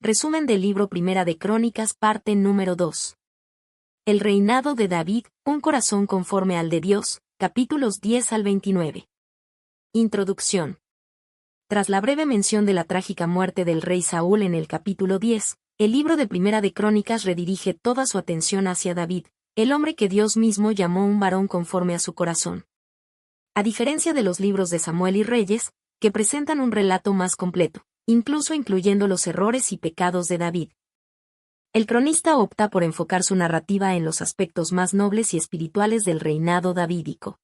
Resumen del libro Primera de Crónicas, parte número 2. El reinado de David, un corazón conforme al de Dios, capítulos 10 al 29. Introducción. Tras la breve mención de la trágica muerte del rey Saúl en el capítulo 10, el libro de Primera de Crónicas redirige toda su atención hacia David, el hombre que Dios mismo llamó un varón conforme a su corazón. A diferencia de los libros de Samuel y Reyes, que presentan un relato más completo, incluso incluyendo los errores y pecados de David, el cronista opta por enfocar su narrativa en los aspectos más nobles y espirituales del reinado davídico.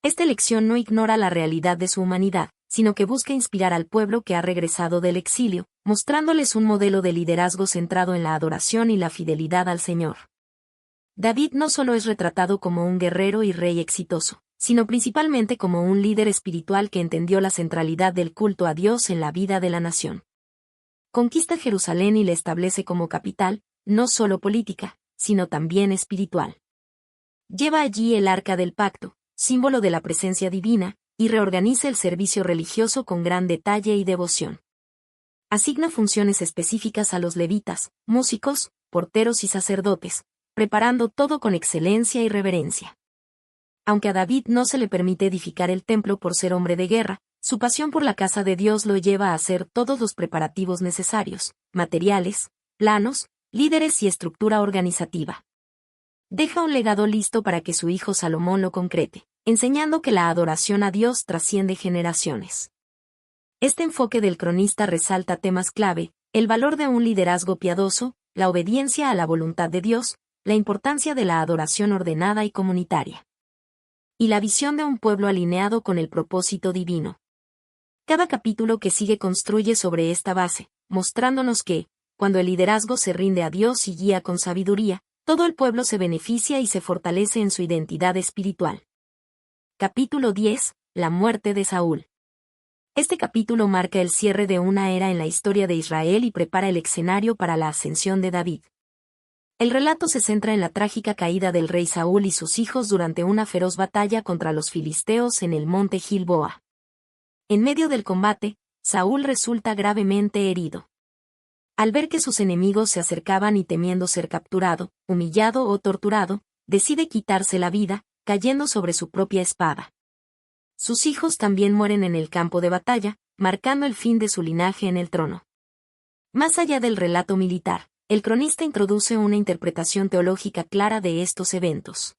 Esta elección no ignora la realidad de su humanidad, sino que busca inspirar al pueblo que ha regresado del exilio, mostrándoles un modelo de liderazgo centrado en la adoración y la fidelidad al Señor. David no solo es retratado como un guerrero y rey exitoso, sino principalmente como un líder espiritual que entendió la centralidad del culto a Dios en la vida de la nación. Conquista Jerusalén y la establece como capital, no solo política, sino también espiritual. Lleva allí el Arca del Pacto, símbolo de la presencia divina, y reorganiza el servicio religioso con gran detalle y devoción. Asigna funciones específicas a los levitas, músicos, porteros y sacerdotes, preparando todo con excelencia y reverencia. Aunque a David no se le permite edificar el templo por ser hombre de guerra, su pasión por la casa de Dios lo lleva a hacer todos los preparativos necesarios, materiales, planos, líderes y estructura organizativa. Deja un legado listo para que su hijo Salomón lo concrete, enseñando que la adoración a Dios trasciende generaciones. Este enfoque del cronista resalta temas clave: el valor de un liderazgo piadoso, la obediencia a la voluntad de Dios, la importancia de la adoración ordenada y comunitaria, y la visión de un pueblo alineado con el propósito divino. Cada capítulo que sigue construye sobre esta base, mostrándonos que, cuando el liderazgo se rinde a Dios y guía con sabiduría, todo el pueblo se beneficia y se fortalece en su identidad espiritual. Capítulo 10. La muerte de Saúl. Este capítulo marca el cierre de una era en la historia de Israel y prepara el escenario para la ascensión de David. El relato se centra en la trágica caída del rey Saúl y sus hijos durante una feroz batalla contra los filisteos en el monte Gilboa. En medio del combate, Saúl resulta gravemente herido. Al ver que sus enemigos se acercaban y temiendo ser capturado, humillado o torturado, decide quitarse la vida, cayendo sobre su propia espada. Sus hijos también mueren en el campo de batalla, marcando el fin de su linaje en el trono. Más allá del relato militar, el cronista introduce una interpretación teológica clara de estos eventos.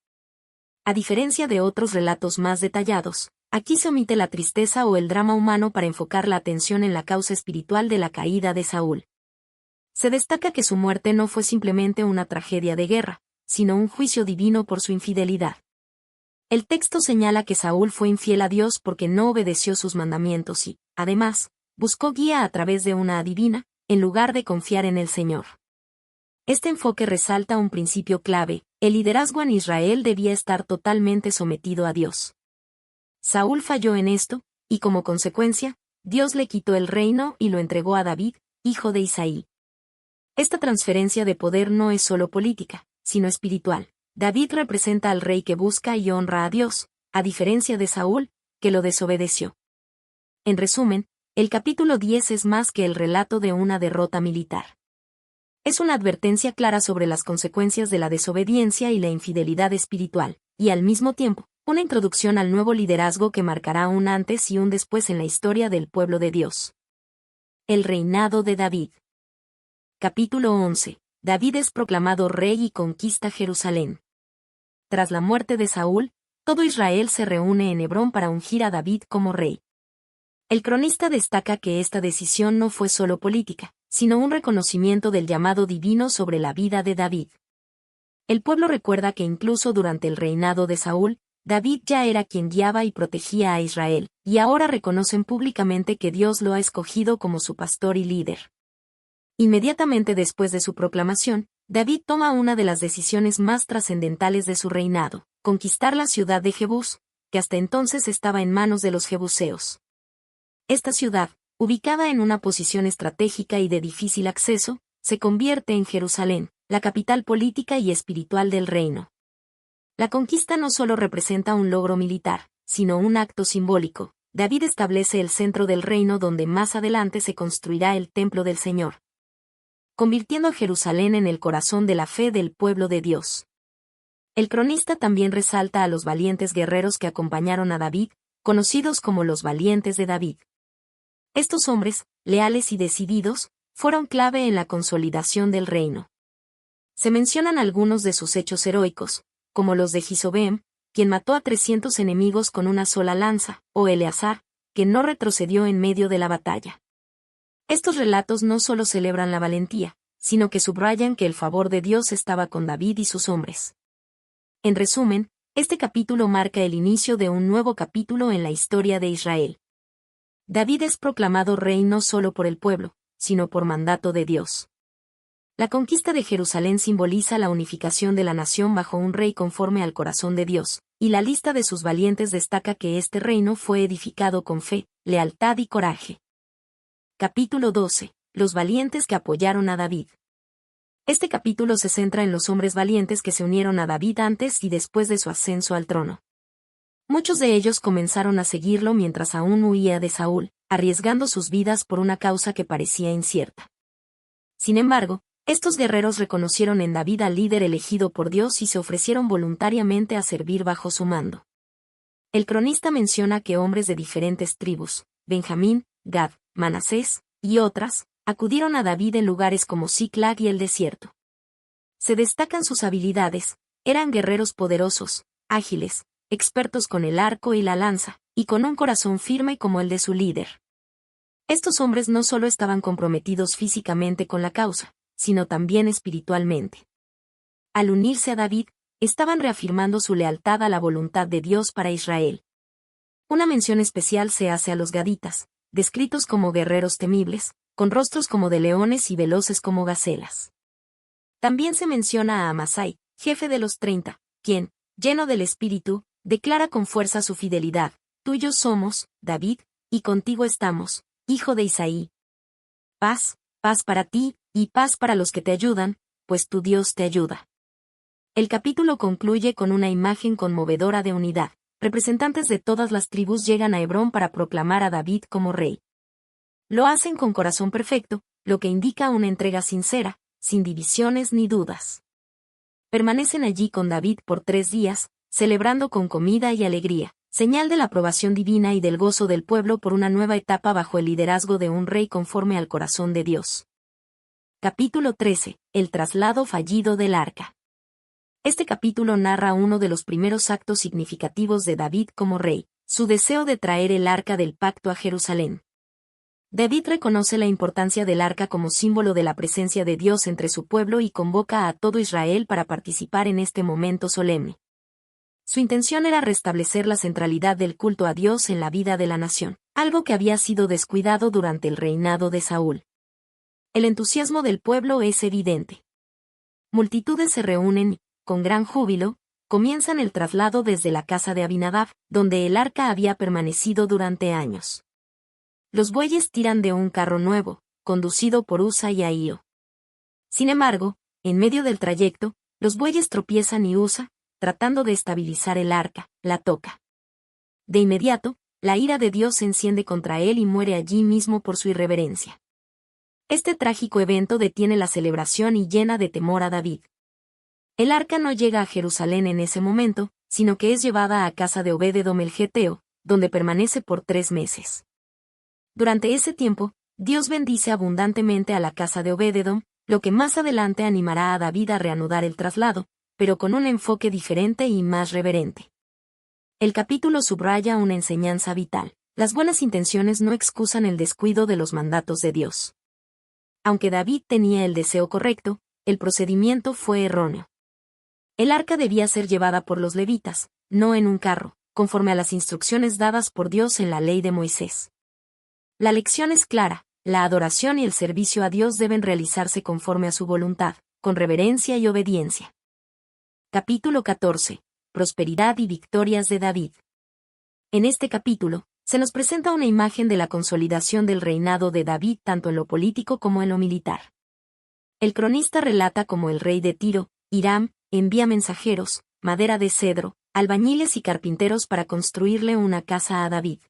A diferencia de otros relatos más detallados, aquí se omite la tristeza o el drama humano para enfocar la atención en la causa espiritual de la caída de Saúl. Se destaca que su muerte no fue simplemente una tragedia de guerra, sino un juicio divino por su infidelidad. El texto señala que Saúl fue infiel a Dios porque no obedeció sus mandamientos y, además, buscó guía a través de una adivina, en lugar de confiar en el Señor. Este enfoque resalta un principio clave: el liderazgo en Israel debía estar totalmente sometido a Dios. Saúl falló en esto, y como consecuencia, Dios le quitó el reino y lo entregó a David, hijo de Isaí. Esta transferencia de poder no es solo política, sino espiritual. David representa al rey que busca y honra a Dios, a diferencia de Saúl, que lo desobedeció. En resumen, el capítulo 10 es más que el relato de una derrota militar. Es una advertencia clara sobre las consecuencias de la desobediencia y la infidelidad espiritual, y al mismo tiempo, una introducción al nuevo liderazgo que marcará un antes y un después en la historia del pueblo de Dios. El reinado de David. Capítulo 11. David es proclamado rey y conquista Jerusalén. Tras la muerte de Saúl, todo Israel se reúne en Hebrón para ungir a David como rey. El cronista destaca que esta decisión no fue solo política, sino un reconocimiento del llamado divino sobre la vida de David. El pueblo recuerda que incluso durante el reinado de Saúl, David ya era quien guiaba y protegía a Israel, y ahora reconocen públicamente que Dios lo ha escogido como su pastor y líder. Inmediatamente después de su proclamación, David toma una de las decisiones más trascendentales de su reinado: conquistar la ciudad de Jebús, que hasta entonces estaba en manos de los jebuseos. Esta ciudad, ubicada en una posición estratégica y de difícil acceso, se convierte en Jerusalén, la capital política y espiritual del reino. La conquista no solo representa un logro militar, sino un acto simbólico. David establece el centro del reino donde más adelante se construirá el templo del Señor. convirtiendo a Jerusalén en el corazón de la fe del pueblo de Dios. El cronista también resalta a los valientes guerreros que acompañaron a David, conocidos como los valientes de David. Estos hombres, leales y decididos, fueron clave en la consolidación del reino. Se mencionan algunos de sus hechos heroicos, como los de Gisobem, quien mató a 300 enemigos con una sola lanza, o Eleazar, que no retrocedió en medio de la batalla. Estos relatos no solo celebran la valentía, sino que subrayan que el favor de Dios estaba con David y sus hombres. En resumen, este capítulo marca el inicio de un nuevo capítulo en la historia de Israel. David es proclamado rey no solo por el pueblo, sino por mandato de Dios. La conquista de Jerusalén simboliza la unificación de la nación bajo un rey conforme al corazón de Dios, y la lista de sus valientes destaca que este reino fue edificado con fe, lealtad y coraje. Capítulo 12. Los valientes que apoyaron a David. Este capítulo se centra en los hombres valientes que se unieron a David antes y después de su ascenso al trono. Muchos de ellos comenzaron a seguirlo mientras aún huía de Saúl, arriesgando sus vidas por una causa que parecía incierta. Sin embargo, estos guerreros reconocieron en David al líder elegido por Dios y se ofrecieron voluntariamente a servir bajo su mando. El cronista menciona que hombres de diferentes tribus, Benjamín, Gad, Manasés, y otras, acudieron a David en lugares como Ziklag y el desierto. Se destacan sus habilidades, eran guerreros poderosos, ágiles, expertos con el arco y la lanza, y con un corazón firme como el de su líder. Estos hombres no solo estaban comprometidos físicamente con la causa, sino también espiritualmente. Al unirse a David, estaban reafirmando su lealtad a la voluntad de Dios para Israel. Una mención especial se hace a los gaditas, descritos como guerreros temibles, con rostros como de leones y veloces como gacelas. También se menciona a Amasai, jefe de los 30, quien, lleno del espíritu, declara con fuerza su fidelidad: tuyos somos, David, y contigo estamos, hijo de Isaí. Paz, paz para ti, y paz para los que te ayudan, pues tu Dios te ayuda. El capítulo concluye con una imagen conmovedora de unidad. Representantes de todas las tribus llegan a Hebrón para proclamar a David como rey. Lo hacen con corazón perfecto, lo que indica una entrega sincera, sin divisiones ni dudas. Permanecen allí con David por 3 días, celebrando con comida y alegría, señal de la aprobación divina y del gozo del pueblo por una nueva etapa bajo el liderazgo de un rey conforme al corazón de Dios. Capítulo 13. El traslado fallido del arca. Este capítulo narra uno de los primeros actos significativos de David como rey, su deseo de traer el arca del pacto a Jerusalén. David reconoce la importancia del arca como símbolo de la presencia de Dios entre su pueblo y convoca a todo Israel para participar en este momento solemne. Su intención era restablecer la centralidad del culto a Dios en la vida de la nación, algo que había sido descuidado durante el reinado de Saúl. El entusiasmo del pueblo es evidente. Multitudes se reúnen y, con gran júbilo, comienzan el traslado desde la casa de Abinadab, donde el arca había permanecido durante años. Los bueyes tiran de un carro nuevo, conducido por Usa y Ahío. Sin embargo, en medio del trayecto, los bueyes tropiezan y Usa, tratando de estabilizar el arca, la toca. De inmediato, la ira de Dios se enciende contra él y muere allí mismo por su irreverencia. Este trágico evento detiene la celebración y llena de temor a David. El arca no llega a Jerusalén en ese momento, sino que es llevada a casa de Obed-edom el geteo, donde permanece por 3 meses. Durante ese tiempo, Dios bendice abundantemente a la casa de Obed-edom, lo que más adelante animará a David a reanudar el traslado, pero con un enfoque diferente y más reverente. El capítulo subraya una enseñanza vital: las buenas intenciones no excusan el descuido de los mandatos de Dios. Aunque David tenía el deseo correcto, el procedimiento fue erróneo. El arca debía ser llevada por los levitas, no en un carro, conforme a las instrucciones dadas por Dios en la ley de Moisés. La lección es clara: la adoración y el servicio a Dios deben realizarse conforme a su voluntad, con reverencia y obediencia. Capítulo 14. Prosperidad y victorias de David. En este capítulo, se nos presenta una imagen de la consolidación del reinado de David tanto en lo político como en lo militar. El cronista relata cómo el rey de Tiro, Hiram, envía mensajeros, madera de cedro, albañiles y carpinteros para construirle una casa a David.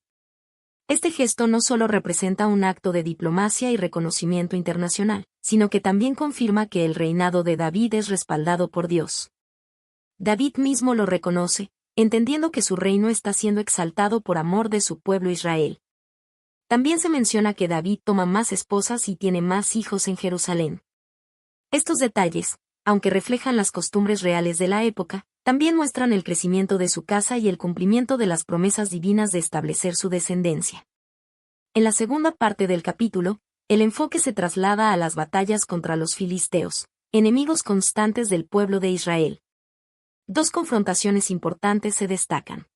Este gesto no solo representa un acto de diplomacia y reconocimiento internacional, sino que también confirma que el reinado de David es respaldado por Dios. David mismo lo reconoce, entendiendo que su reino está siendo exaltado por amor de su pueblo Israel. También se menciona que David toma más esposas y tiene más hijos en Jerusalén. Estos detalles, aunque reflejan las costumbres reales de la época, también muestran el crecimiento de su casa y el cumplimiento de las promesas divinas de establecer su descendencia. En la segunda parte del capítulo, el enfoque se traslada a las batallas contra los filisteos, enemigos constantes del pueblo de Israel. Dos confrontaciones importantes se destacan.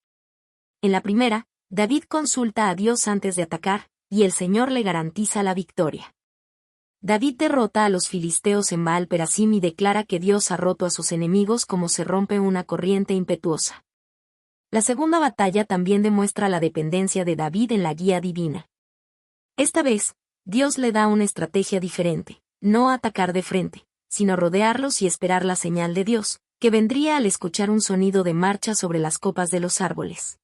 En la primera, David consulta a Dios antes de atacar, y el Señor le garantiza la victoria. David derrota a los filisteos en Baal Perasim y declara que Dios ha roto a sus enemigos como se rompe una corriente impetuosa. La segunda batalla también demuestra la dependencia de David en la guía divina. Esta vez, Dios le da una estrategia diferente, no atacar de frente, sino rodearlos y esperar la señal de Dios, que vendría al escuchar un sonido de marcha sobre las copas de los árboles.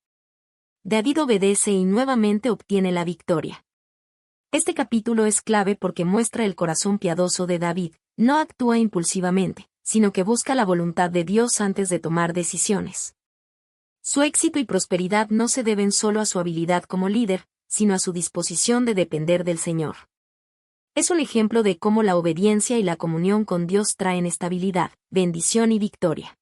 David obedece y nuevamente obtiene la victoria. Este capítulo es clave porque muestra el corazón piadoso de David, no actúa impulsivamente, sino que busca la voluntad de Dios antes de tomar decisiones. Su éxito y prosperidad no se deben solo a su habilidad como líder, sino a su disposición de depender del Señor. Es un ejemplo de cómo la obediencia y la comunión con Dios traen estabilidad, bendición y victoria.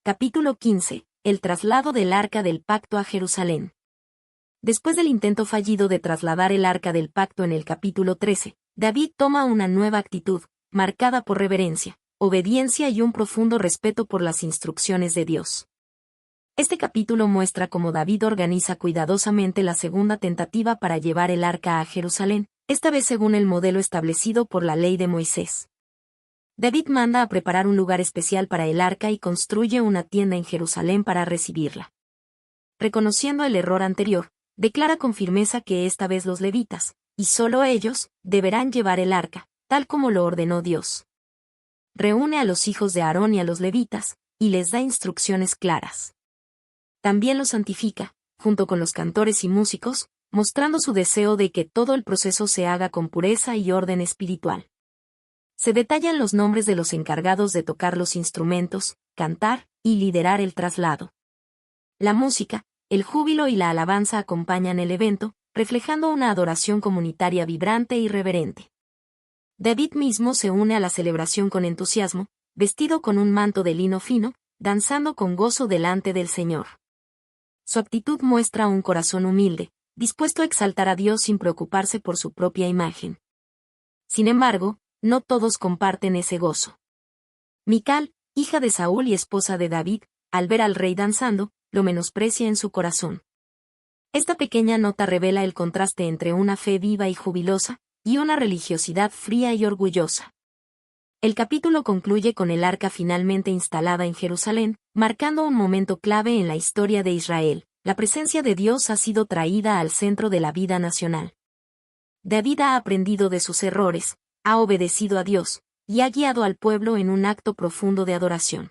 Capítulo 15. El traslado del Arca del Pacto a Jerusalén. Después del intento fallido de trasladar el Arca del Pacto en el capítulo 13, David toma una nueva actitud, marcada por reverencia, obediencia y un profundo respeto por las instrucciones de Dios. Este capítulo muestra cómo David organiza cuidadosamente la segunda tentativa para llevar el Arca a Jerusalén, esta vez según el modelo establecido por la ley de Moisés. David manda a preparar un lugar especial para el Arca y construye una tienda en Jerusalén para recibirla. Reconociendo el error anterior, declara con firmeza que esta vez los levitas, y solo ellos, deberán llevar el arca, tal como lo ordenó Dios. Reúne a los hijos de Aarón y a los levitas, y les da instrucciones claras. También los santifica, junto con los cantores y músicos, mostrando su deseo de que todo el proceso se haga con pureza y orden espiritual. Se detallan los nombres de los encargados de tocar los instrumentos, cantar, y liderar el traslado. La música, el júbilo y la alabanza acompañan el evento, reflejando una adoración comunitaria vibrante y reverente. David mismo se une a la celebración con entusiasmo, vestido con un manto de lino fino, danzando con gozo delante del Señor. Su actitud muestra un corazón humilde, dispuesto a exaltar a Dios sin preocuparse por su propia imagen. Sin embargo, no todos comparten ese gozo. Mical, hija de Saúl y esposa de David, al ver al rey danzando, lo menosprecia en su corazón. Esta pequeña nota revela el contraste entre una fe viva y jubilosa, y una religiosidad fría y orgullosa. El capítulo concluye con el arca finalmente instalada en Jerusalén, marcando un momento clave en la historia de Israel. La presencia de Dios ha sido traída al centro de la vida nacional. David ha aprendido de sus errores, ha obedecido a Dios, y ha guiado al pueblo en un acto profundo de adoración.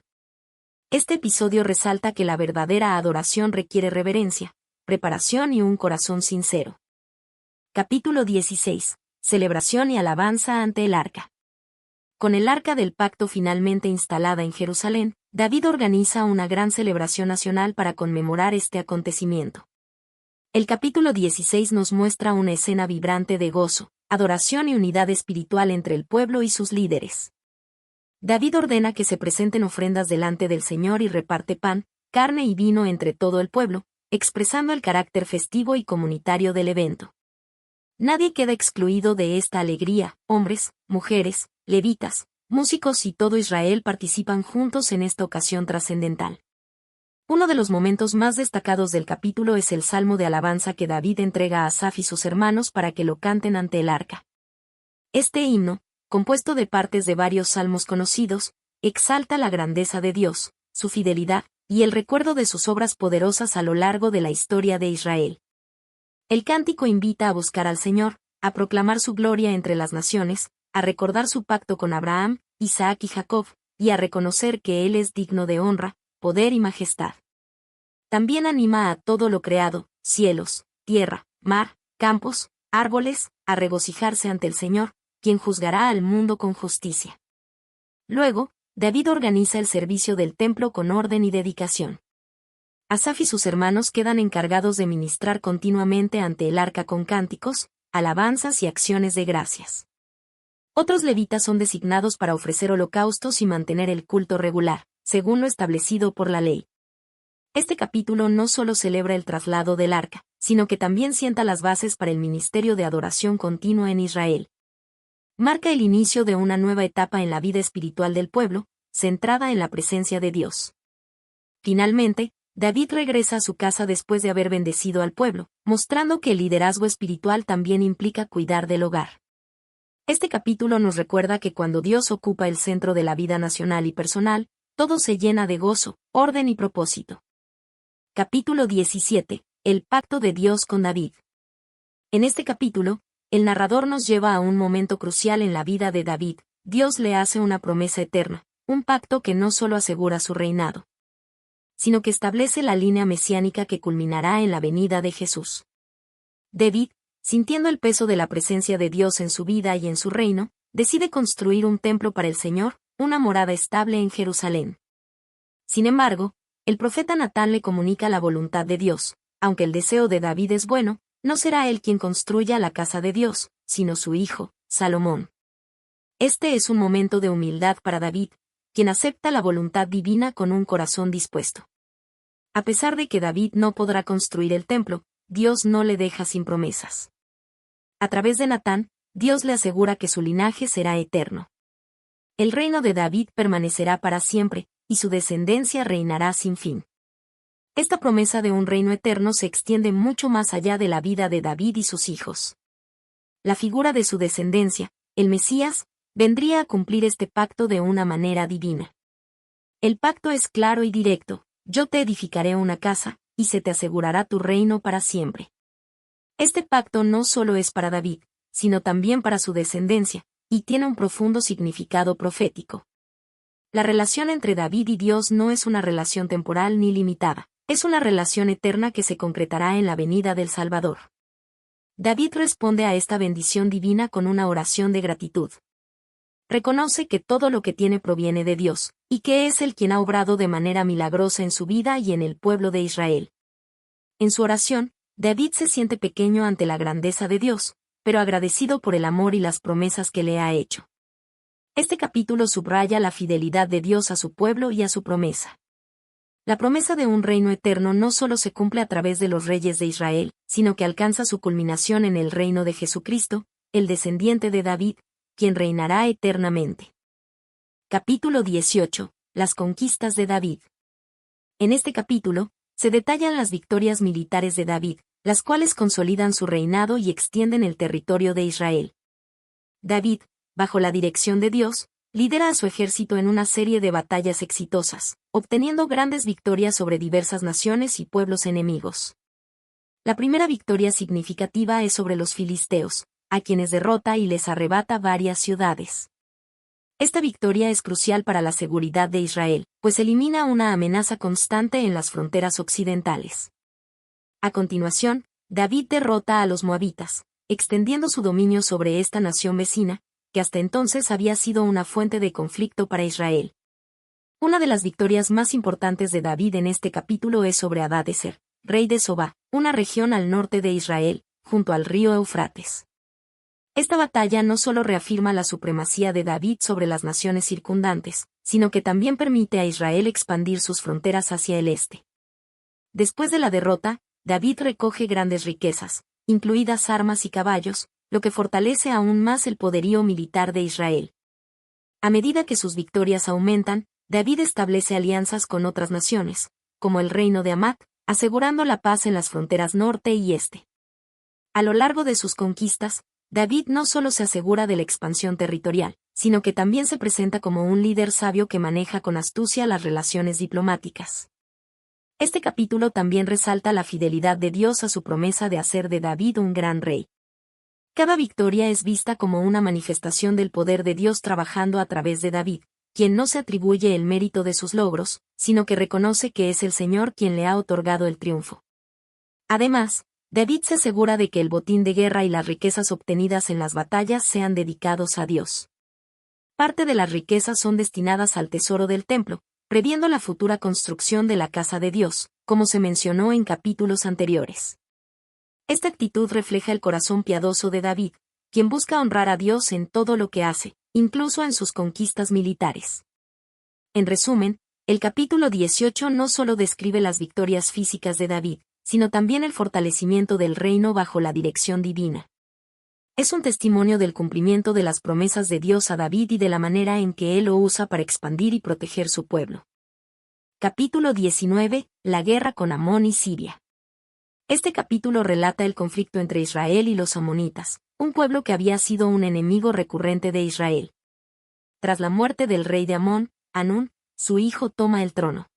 Este episodio resalta que la verdadera adoración requiere reverencia, preparación y un corazón sincero. Capítulo 16. Celebración y alabanza ante el arca. Con el arca del pacto finalmente instalada en Jerusalén, David organiza una gran celebración nacional para conmemorar este acontecimiento. El capítulo 16 nos muestra una escena vibrante de gozo, adoración y unidad espiritual entre el pueblo y sus líderes. David ordena que se presenten ofrendas delante del Señor y reparte pan, carne y vino entre todo el pueblo, expresando el carácter festivo y comunitario del evento. Nadie queda excluido de esta alegría, hombres, mujeres, levitas, músicos y todo Israel participan juntos en esta ocasión trascendental. Uno de los momentos más destacados del capítulo es el salmo de alabanza que David entrega a Asaf y sus hermanos para que lo canten ante el arca. Este himno, compuesto de partes de varios salmos conocidos, exalta la grandeza de Dios, su fidelidad, y el recuerdo de sus obras poderosas a lo largo de la historia de Israel. El cántico invita a buscar al Señor, a proclamar su gloria entre las naciones, a recordar su pacto con Abraham, Isaac y Jacob, y a reconocer que Él es digno de honra, poder y majestad. También anima a todo lo creado, cielos, tierra, mar, campos, árboles, a regocijarse ante el Señor, quien juzgará al mundo con justicia. Luego, David organiza el servicio del templo con orden y dedicación. Asaf y sus hermanos quedan encargados de ministrar continuamente ante el arca con cánticos, alabanzas y acciones de gracias. Otros levitas son designados para ofrecer holocaustos y mantener el culto regular, según lo establecido por la ley. Este capítulo no solo celebra el traslado del arca, sino que también sienta las bases para el ministerio de adoración continua en Israel. Marca el inicio de una nueva etapa en la vida espiritual del pueblo, centrada en la presencia de Dios. Finalmente, David regresa a su casa después de haber bendecido al pueblo, mostrando que el liderazgo espiritual también implica cuidar del hogar. Este capítulo nos recuerda que cuando Dios ocupa el centro de la vida nacional y personal, todo se llena de gozo, orden y propósito. Capítulo 17. El pacto de Dios con David. En este capítulo, el narrador nos lleva a un momento crucial en la vida de David. Dios le hace una promesa eterna, un pacto que no solo asegura su reinado, sino que establece la línea mesiánica que culminará en la venida de Jesús. David, sintiendo el peso de la presencia de Dios en su vida y en su reino, decide construir un templo para el Señor, una morada estable en Jerusalén. Sin embargo, el profeta Natán le comunica la voluntad de Dios. Aunque el deseo de David es bueno, no será él quien construya la casa de Dios, sino su hijo, Salomón. Este es un momento de humildad para David, quien acepta la voluntad divina con un corazón dispuesto. A pesar de que David no podrá construir el templo, Dios no le deja sin promesas. A través de Natán, Dios le asegura que su linaje será eterno. El reino de David permanecerá para siempre, y su descendencia reinará sin fin. Esta promesa de un reino eterno se extiende mucho más allá de la vida de David y sus hijos. La figura de su descendencia, el Mesías, vendría a cumplir este pacto de una manera divina. El pacto es claro y directo: yo te edificaré una casa, y se te asegurará tu reino para siempre. Este pacto no solo es para David, sino también para su descendencia, y tiene un profundo significado profético. La relación entre David y Dios no es una relación temporal ni limitada. Es una relación eterna que se concretará en la venida del Salvador. David responde a esta bendición divina con una oración de gratitud. Reconoce que todo lo que tiene proviene de Dios, y que es Él quien ha obrado de manera milagrosa en su vida y en el pueblo de Israel. En su oración, David se siente pequeño ante la grandeza de Dios, pero agradecido por el amor y las promesas que le ha hecho. Este capítulo subraya la fidelidad de Dios a su pueblo y a su promesa. La promesa de un reino eterno no solo se cumple a través de los reyes de Israel, sino que alcanza su culminación en el reino de Jesucristo, el descendiente de David, quien reinará eternamente. Capítulo 18. Las conquistas de David. En este capítulo, se detallan las victorias militares de David, las cuales consolidan su reinado y extienden el territorio de Israel. David, bajo la dirección de Dios, lidera a su ejército en una serie de batallas exitosas, obteniendo grandes victorias sobre diversas naciones y pueblos enemigos. La primera victoria significativa es sobre los filisteos, a quienes derrota y les arrebata varias ciudades. Esta victoria es crucial para la seguridad de Israel, pues elimina una amenaza constante en las fronteras occidentales. A continuación, David derrota a los moabitas, extendiendo su dominio sobre esta nación vecina, que hasta entonces había sido una fuente de conflicto para Israel. Una de las victorias más importantes de David en este capítulo es sobre Hadadezer, rey de Sobá, una región al norte de Israel, junto al río Eufrates. Esta batalla no solo reafirma la supremacía de David sobre las naciones circundantes, sino que también permite a Israel expandir sus fronteras hacia el este. Después de la derrota, David recoge grandes riquezas, incluidas armas y caballos, lo que fortalece aún más el poderío militar de Israel. A medida que sus victorias aumentan, David establece alianzas con otras naciones, como el reino de Amat, asegurando la paz en las fronteras norte y este. A lo largo de sus conquistas, David no solo se asegura de la expansión territorial, sino que también se presenta como un líder sabio que maneja con astucia las relaciones diplomáticas. Este capítulo también resalta la fidelidad de Dios a su promesa de hacer de David un gran rey. Cada victoria es vista como una manifestación del poder de Dios trabajando a través de David, quien no se atribuye el mérito de sus logros, sino que reconoce que es el Señor quien le ha otorgado el triunfo. Además, David se asegura de que el botín de guerra y las riquezas obtenidas en las batallas sean dedicados a Dios. Parte de las riquezas son destinadas al tesoro del templo, previendo la futura construcción de la casa de Dios, como se mencionó en capítulos anteriores. Esta actitud refleja el corazón piadoso de David, quien busca honrar a Dios en todo lo que hace, incluso en sus conquistas militares. En resumen, el capítulo 18 no solo describe las victorias físicas de David, sino también el fortalecimiento del reino bajo la dirección divina. Es un testimonio del cumplimiento de las promesas de Dios a David y de la manera en que él lo usa para expandir y proteger su pueblo. Capítulo 19. La guerra con Amón y Siria. Este capítulo relata el conflicto entre Israel y los amonitas, un pueblo que había sido un enemigo recurrente de Israel. Tras la muerte del rey de Amón, Hanún, su hijo toma el trono.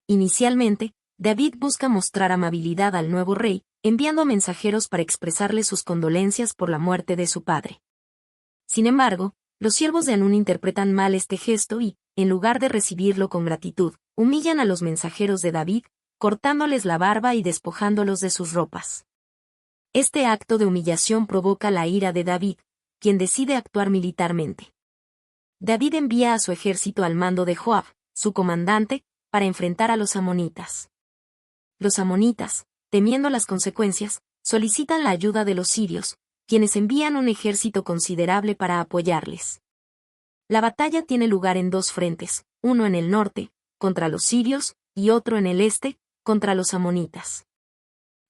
Inicialmente, David busca mostrar amabilidad al nuevo rey, enviando mensajeros para expresarle sus condolencias por la muerte de su padre. Sin embargo, los siervos de Hanún interpretan mal este gesto y, en lugar de recibirlo con gratitud, humillan a los mensajeros de David, cortándoles la barba y despojándolos de sus ropas. Este acto de humillación provoca la ira de David, quien decide actuar militarmente. David envía a su ejército al mando de Joab, su comandante, para enfrentar a los amonitas. Los amonitas, temiendo las consecuencias, solicitan la ayuda de los sirios, quienes envían un ejército considerable para apoyarles. La batalla tiene lugar en dos frentes, uno en el norte, contra los sirios, y otro en el este, contra los amonitas.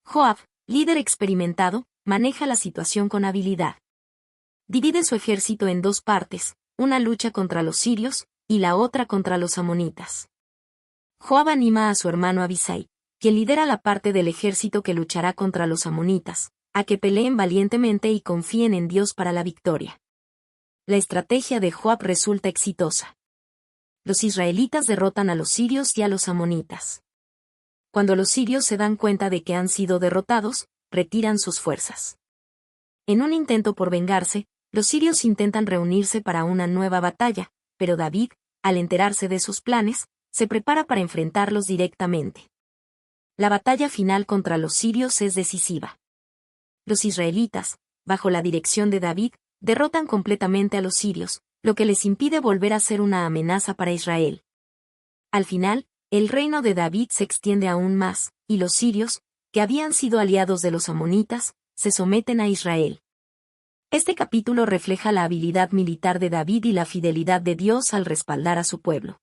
Joab, líder experimentado, maneja la situación con habilidad. Divide su ejército en dos partes, una lucha contra los sirios, y la otra contra los amonitas. Joab anima a su hermano Abisai, quien lidera la parte del ejército que luchará contra los amonitas, a que peleen valientemente y confíen en Dios para la victoria. La estrategia de Joab resulta exitosa. Los israelitas derrotan a los sirios y a los amonitas. Cuando los sirios se dan cuenta de que han sido derrotados, retiran sus fuerzas. En un intento por vengarse, los sirios intentan reunirse para una nueva batalla, pero David, al enterarse de sus planes, se prepara para enfrentarlos directamente. La batalla final contra los sirios es decisiva. Los israelitas, bajo la dirección de David, derrotan completamente a los sirios, lo que les impide volver a ser una amenaza para Israel. Al final, el reino de David se extiende aún más, y los sirios, que habían sido aliados de los amonitas, se someten a Israel. Este capítulo refleja la habilidad militar de David y la fidelidad de Dios al respaldar a su pueblo.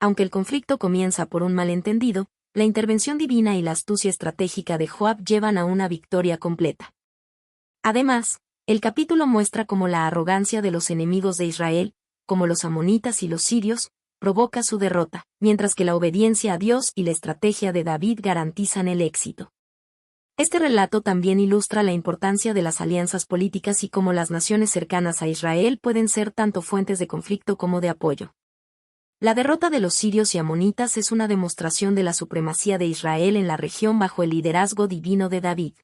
Aunque el conflicto comienza por un malentendido, la intervención divina y la astucia estratégica de Joab llevan a una victoria completa. Además, el capítulo muestra cómo la arrogancia de los enemigos de Israel, como los amonitas y los sirios, provoca su derrota, mientras que la obediencia a Dios y la estrategia de David garantizan el éxito. Este relato también ilustra la importancia de las alianzas políticas y cómo las naciones cercanas a Israel pueden ser tanto fuentes de conflicto como de apoyo. La derrota de los sirios y amonitas es una demostración de la supremacía de Israel en la región bajo el liderazgo divino de David.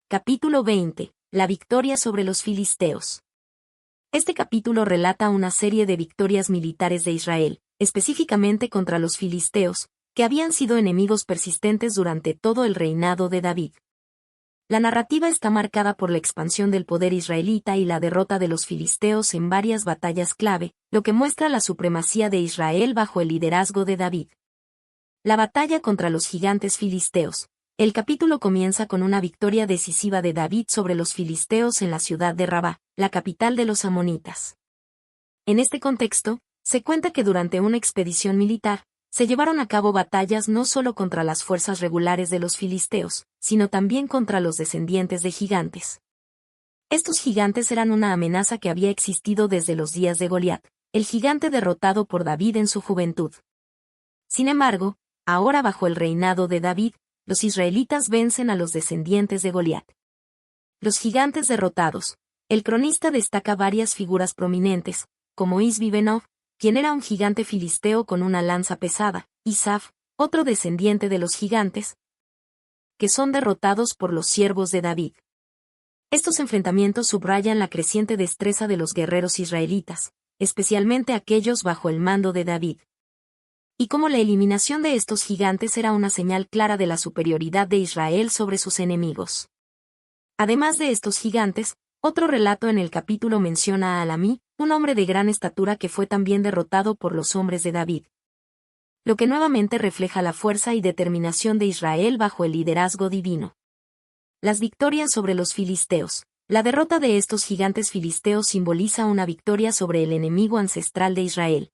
Capítulo 20. La victoria sobre los filisteos. Este capítulo relata una serie de victorias militares de Israel, específicamente contra los filisteos, que habían sido enemigos persistentes durante todo el reinado de David. La narrativa está marcada por la expansión del poder israelita y la derrota de los filisteos en varias batallas clave, lo que muestra la supremacía de Israel bajo el liderazgo de David. La batalla contra los gigantes filisteos. El capítulo comienza con una victoria decisiva de David sobre los filisteos en la ciudad de Rabá, la capital de los amonitas. En este contexto, se cuenta que durante una expedición militar, se llevaron a cabo batallas no solo contra las fuerzas regulares de los filisteos, sino también contra los descendientes de gigantes. Estos gigantes eran una amenaza que había existido desde los días de Goliat, el gigante derrotado por David en su juventud. Sin embargo, ahora bajo el reinado de David, los israelitas vencen a los descendientes de Goliat. Los gigantes derrotados. El cronista destaca varias figuras prominentes, como Isbi-Benob, quien era un gigante filisteo con una lanza pesada, y Saf, otro descendiente de los gigantes, que son derrotados por los siervos de David. Estos enfrentamientos subrayan la creciente destreza de los guerreros israelitas, especialmente aquellos bajo el mando de David. y cómo la eliminación de estos gigantes era una señal clara de la superioridad de Israel sobre sus enemigos. Además de estos gigantes, otro relato en el capítulo menciona a Alamí, un hombre de gran estatura que fue también derrotado por los hombres de David, lo que nuevamente refleja la fuerza y determinación de Israel bajo el liderazgo divino. Las victorias sobre los filisteos. La derrota de estos gigantes filisteos simboliza una victoria sobre el enemigo ancestral de Israel.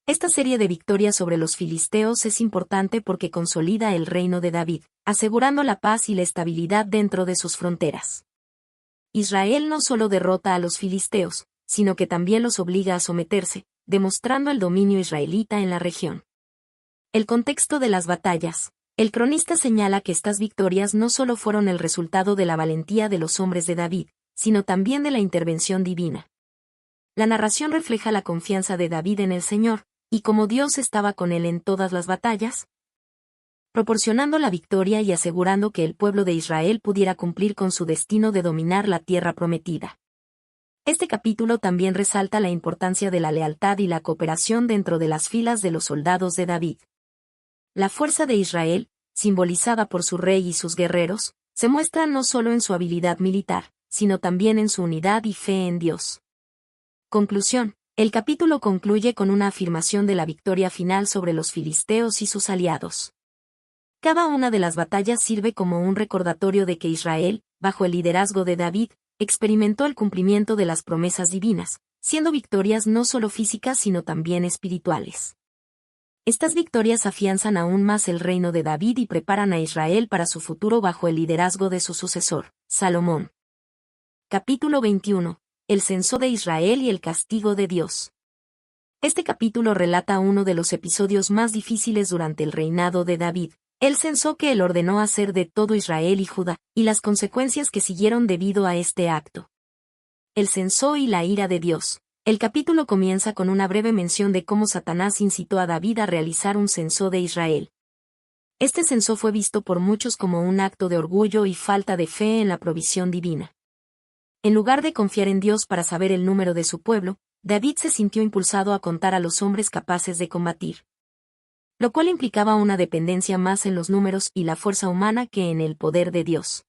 Esta serie de victorias sobre los filisteos es importante porque consolida el reino de David, asegurando la paz y la estabilidad dentro de sus fronteras. Israel no solo derrota a los filisteos, sino que también los obliga a someterse, demostrando el dominio israelita en la región. El contexto de las batallas. El cronista señala que estas victorias no solo fueron el resultado de la valentía de los hombres de David, sino también de la intervención divina. La narración refleja la confianza de David en el Señor, y cómo Dios estaba con él en todas las batallas, proporcionando la victoria y asegurando que el pueblo de Israel pudiera cumplir con su destino de dominar la tierra prometida. Este capítulo también resalta la importancia de la lealtad y la cooperación dentro de las filas de los soldados de David. La fuerza de Israel, simbolizada por su rey y sus guerreros, se muestra no solo en su habilidad militar, sino también en su unidad y fe en Dios. Conclusión. El capítulo concluye con una afirmación de la victoria final sobre los filisteos y sus aliados. Cada una de las batallas sirve como un recordatorio de que Israel, bajo el liderazgo de David, experimentó el cumplimiento de las promesas divinas, siendo victorias no solo físicas sino también espirituales. Estas victorias afianzan aún más el reino de David y preparan a Israel para su futuro bajo el liderazgo de su sucesor, Salomón. Capítulo 21. El censo de Israel y el castigo de Dios. Este capítulo relata uno de los episodios más difíciles durante el reinado de David, el censo que él ordenó hacer de todo Israel y Judá, y las consecuencias que siguieron debido a este acto. El censo y la ira de Dios. El capítulo comienza con una breve mención de cómo Satanás incitó a David a realizar un censo de Israel. Este censo fue visto por muchos como un acto de orgullo y falta de fe en la provisión divina. En lugar de confiar en Dios para saber el número de su pueblo, David se sintió impulsado a contar a los hombres capaces de combatir, lo cual implicaba una dependencia más en los números y la fuerza humana que en el poder de Dios.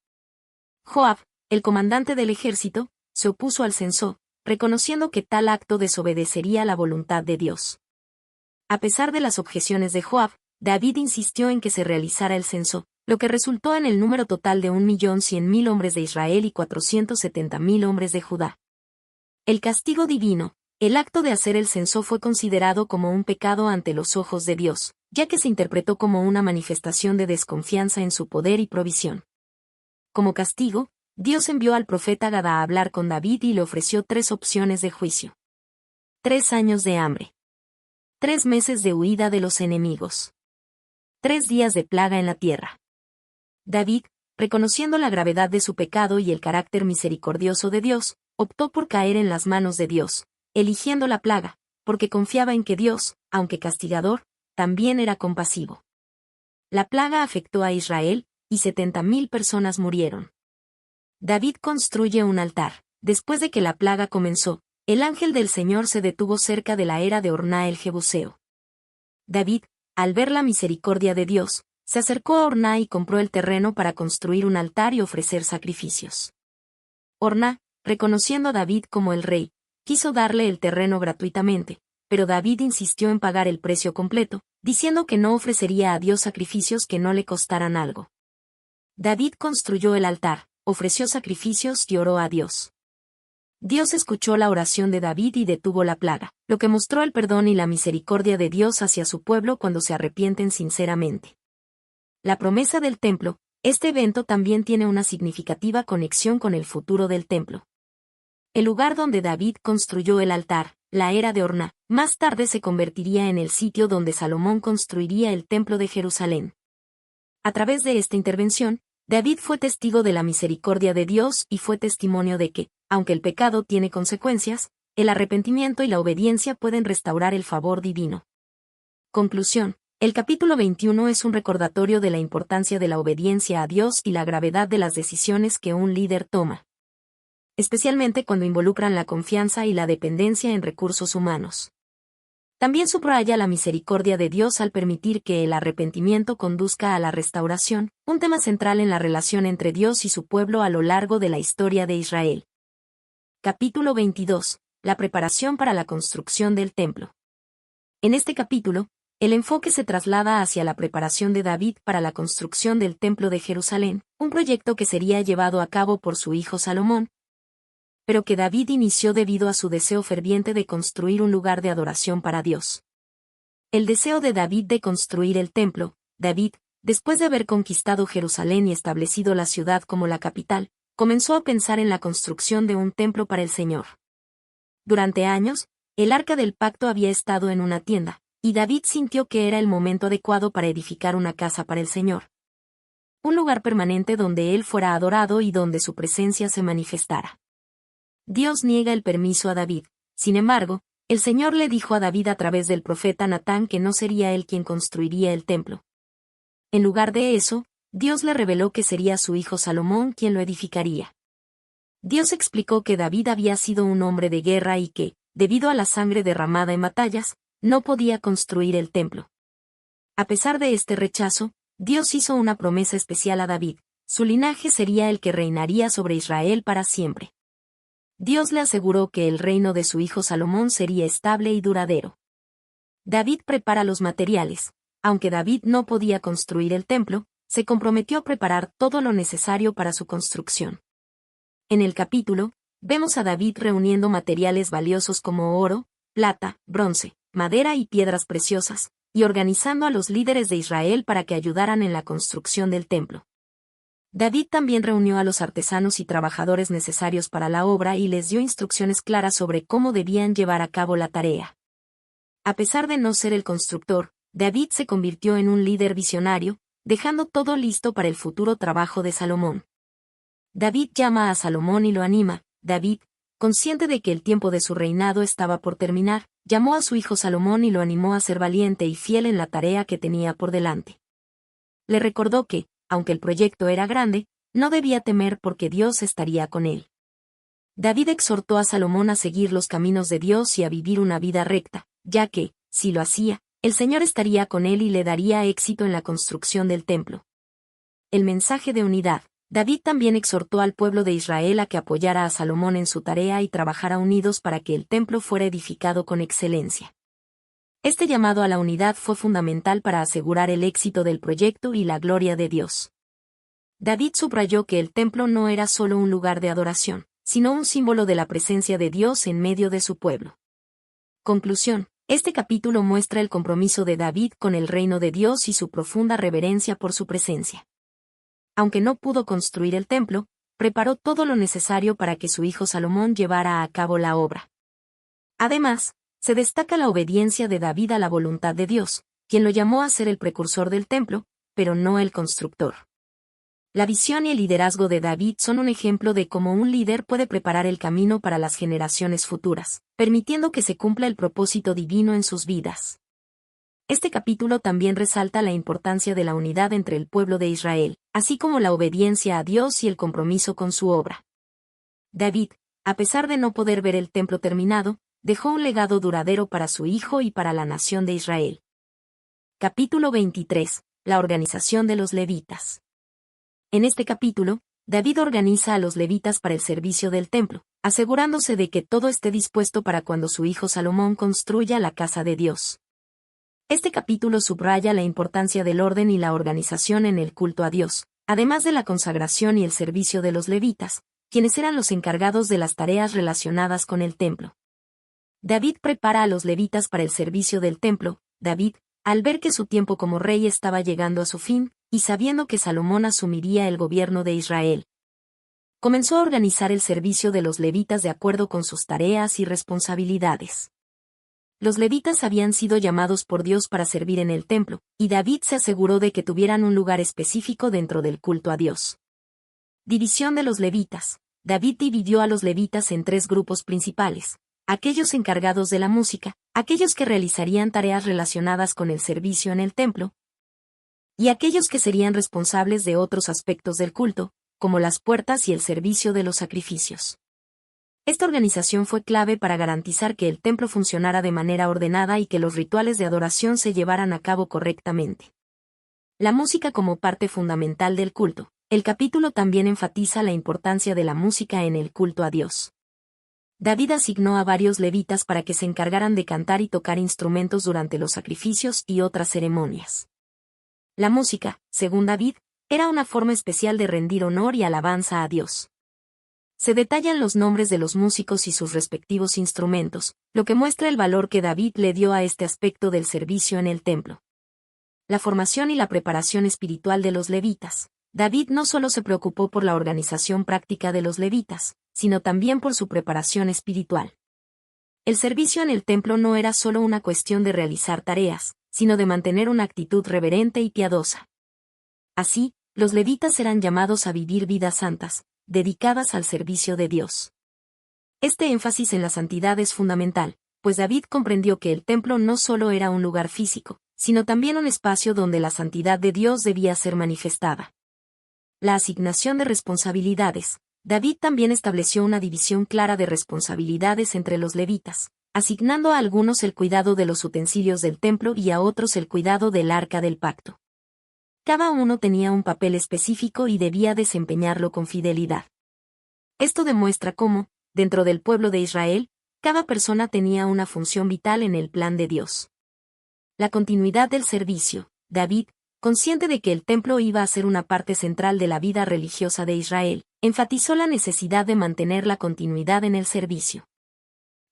Joab, el comandante del ejército, se opuso al censo, reconociendo que tal acto desobedecería la voluntad de Dios. A pesar de las objeciones de Joab, David insistió en que se realizara el censo, lo que resultó en el número total de 1.100.000 hombres de Israel y 470.000 hombres de Judá. El castigo divino. El acto de hacer el censo fue considerado como un pecado ante los ojos de Dios, ya que se interpretó como una manifestación de desconfianza en su poder y provisión. Como castigo, Dios envió al profeta Gad a hablar con David y le ofreció 3 opciones de juicio. 3 años de hambre. 3 meses de huida de los enemigos. 3 días de plaga en la tierra. David, reconociendo la gravedad de su pecado y el carácter misericordioso de Dios, optó por caer en las manos de Dios, eligiendo la plaga, porque confiaba en que Dios, aunque castigador, también era compasivo. La plaga afectó a Israel, y 70.000 personas murieron. David construye un altar. Después de que la plaga comenzó, el ángel del Señor se detuvo cerca de la era de Orná el Jebuseo. David, al ver la misericordia de Dios, se acercó a Orná y compró el terreno para construir un altar y ofrecer sacrificios. Orná, reconociendo a David como el rey, quiso darle el terreno gratuitamente, pero David insistió en pagar el precio completo, diciendo que no ofrecería a Dios sacrificios que no le costaran algo. David construyó el altar, ofreció sacrificios y oró a Dios. Dios escuchó la oración de David y detuvo la plaga, lo que mostró el perdón y la misericordia de Dios hacia su pueblo cuando se arrepienten sinceramente. La promesa del templo. Este evento también tiene una significativa conexión con el futuro del templo. El lugar donde David construyó el altar, la era de Orná, más tarde se convertiría en el sitio donde Salomón construiría el templo de Jerusalén. A través de esta intervención, David fue testigo de la misericordia de Dios y fue testimonio de que, aunque el pecado tiene consecuencias, el arrepentimiento y la obediencia pueden restaurar el favor divino. Conclusión. El capítulo 21 es un recordatorio de la importancia de la obediencia a Dios y la gravedad de las decisiones que un líder toma, especialmente cuando involucran la confianza y la dependencia en recursos humanos. También subraya la misericordia de Dios al permitir que el arrepentimiento conduzca a la restauración, un tema central en la relación entre Dios y su pueblo a lo largo de la historia de Israel. Capítulo 22. La preparación para la construcción del templo. En este capítulo, el enfoque se traslada hacia la preparación de David para la construcción del Templo de Jerusalén, un proyecto que sería llevado a cabo por su hijo Salomón, pero que David inició debido a su deseo ferviente de construir un lugar de adoración para Dios. El deseo de David de construir el templo. David, después de haber conquistado Jerusalén y establecido la ciudad como la capital, comenzó a pensar en la construcción de un templo para el Señor. Durante años, el Arca del Pacto había estado en una tienda, y David sintió que era el momento adecuado para edificar una casa para el Señor. Un lugar permanente donde Él fuera adorado y donde su presencia se manifestara. Dios niega el permiso a David. Sin embargo, el Señor le dijo a David a través del profeta Natán que no sería él quien construiría el templo. En lugar de eso, Dios le reveló que sería su hijo Salomón quien lo edificaría. Dios explicó que David había sido un hombre de guerra y que, debido a la sangre derramada en batallas, no podía construir el templo. A pesar de este rechazo, Dios hizo una promesa especial a David: su linaje sería el que reinaría sobre Israel para siempre. Dios le aseguró que el reino de su hijo Salomón sería estable y duradero. David prepara los materiales. Aunque David no podía construir el templo, se comprometió a preparar todo lo necesario para su construcción. En el capítulo, vemos a David reuniendo materiales valiosos como oro, plata, bronce, madera y piedras preciosas, y organizando a los líderes de Israel para que ayudaran en la construcción del templo. David también reunió a los artesanos y trabajadores necesarios para la obra y les dio instrucciones claras sobre cómo debían llevar a cabo la tarea. A pesar de no ser el constructor, David se convirtió en un líder visionario, dejando todo listo para el futuro trabajo de Salomón. David llama a Salomón y lo anima. David, consciente de que el tiempo de su reinado estaba por terminar, llamó a su hijo Salomón y lo animó a ser valiente y fiel en la tarea que tenía por delante. Le recordó que, aunque el proyecto era grande, no debía temer porque Dios estaría con él. David exhortó a Salomón a seguir los caminos de Dios y a vivir una vida recta, ya que, si lo hacía, el Señor estaría con él y le daría éxito en la construcción del templo. El mensaje de unidad. David también exhortó al pueblo de Israel a que apoyara a Salomón en su tarea y trabajara unidos para que el templo fuera edificado con excelencia. Este llamado a la unidad fue fundamental para asegurar el éxito del proyecto y la gloria de Dios. David subrayó que el templo no era solo un lugar de adoración, sino un símbolo de la presencia de Dios en medio de su pueblo. Conclusión. Este capítulo muestra el compromiso de David con el reino de Dios y su profunda reverencia por su presencia. Aunque no pudo construir el templo, preparó todo lo necesario para que su hijo Salomón llevara a cabo la obra. Además, se destaca la obediencia de David a la voluntad de Dios, quien lo llamó a ser el precursor del templo, pero no el constructor. La visión y el liderazgo de David son un ejemplo de cómo un líder puede preparar el camino para las generaciones futuras, permitiendo que se cumpla el propósito divino en sus vidas. Este capítulo también resalta la importancia de la unidad entre el pueblo de Israel, así como la obediencia a Dios y el compromiso con su obra. David, a pesar de no poder ver el templo terminado, dejó un legado duradero para su hijo y para la nación de Israel. Capítulo 23. La organización de los levitas. En este capítulo, David organiza a los levitas para el servicio del templo, asegurándose de que todo esté dispuesto para cuando su hijo Salomón construya la casa de Dios. Este capítulo subraya la importancia del orden y la organización en el culto a Dios, además de la consagración y el servicio de los levitas, quienes eran los encargados de las tareas relacionadas con el templo. David prepara a los levitas para el servicio del templo. David, al ver que su tiempo como rey estaba llegando a su fin, y sabiendo que Salomón asumiría el gobierno de Israel, comenzó a organizar el servicio de los levitas de acuerdo con sus tareas y responsabilidades. Los levitas habían sido llamados por Dios para servir en el templo, y David se aseguró de que tuvieran un lugar específico dentro del culto a Dios. División de los levitas. David dividió a los levitas en 3 grupos principales: aquellos encargados de la música, aquellos que realizarían tareas relacionadas con el servicio en el templo, y aquellos que serían responsables de otros aspectos del culto, como las puertas y el servicio de los sacrificios. Esta organización fue clave para garantizar que el templo funcionara de manera ordenada y que los rituales de adoración se llevaran a cabo correctamente. La música como parte fundamental del culto. El capítulo también enfatiza la importancia de la música en el culto a Dios. David asignó a varios levitas para que se encargaran de cantar y tocar instrumentos durante los sacrificios y otras ceremonias. La música, según David, era una forma especial de rendir honor y alabanza a Dios. Se detallan los nombres de los músicos y sus respectivos instrumentos, lo que muestra el valor que David le dio a este aspecto del servicio en el templo. La formación y la preparación espiritual de los levitas. David no solo se preocupó por la organización práctica de los levitas, sino también por su preparación espiritual. El servicio en el templo no era solo una cuestión de realizar tareas, sino de mantener una actitud reverente y piadosa. Así, los levitas eran llamados a vivir vidas santas, dedicadas al servicio de Dios. Este énfasis en la santidad es fundamental, pues David comprendió que el templo no solo era un lugar físico, sino también un espacio donde la santidad de Dios debía ser manifestada. La asignación de responsabilidades. David también estableció una división clara de responsabilidades entre los levitas, asignando a algunos el cuidado de los utensilios del templo y a otros el cuidado del arca del pacto. Cada uno tenía un papel específico y debía desempeñarlo con fidelidad. Esto demuestra cómo, dentro del pueblo de Israel, cada persona tenía una función vital en el plan de Dios. La continuidad del servicio. David, consciente de que el templo iba a ser una parte central de la vida religiosa de Israel, enfatizó la necesidad de mantener la continuidad en el servicio.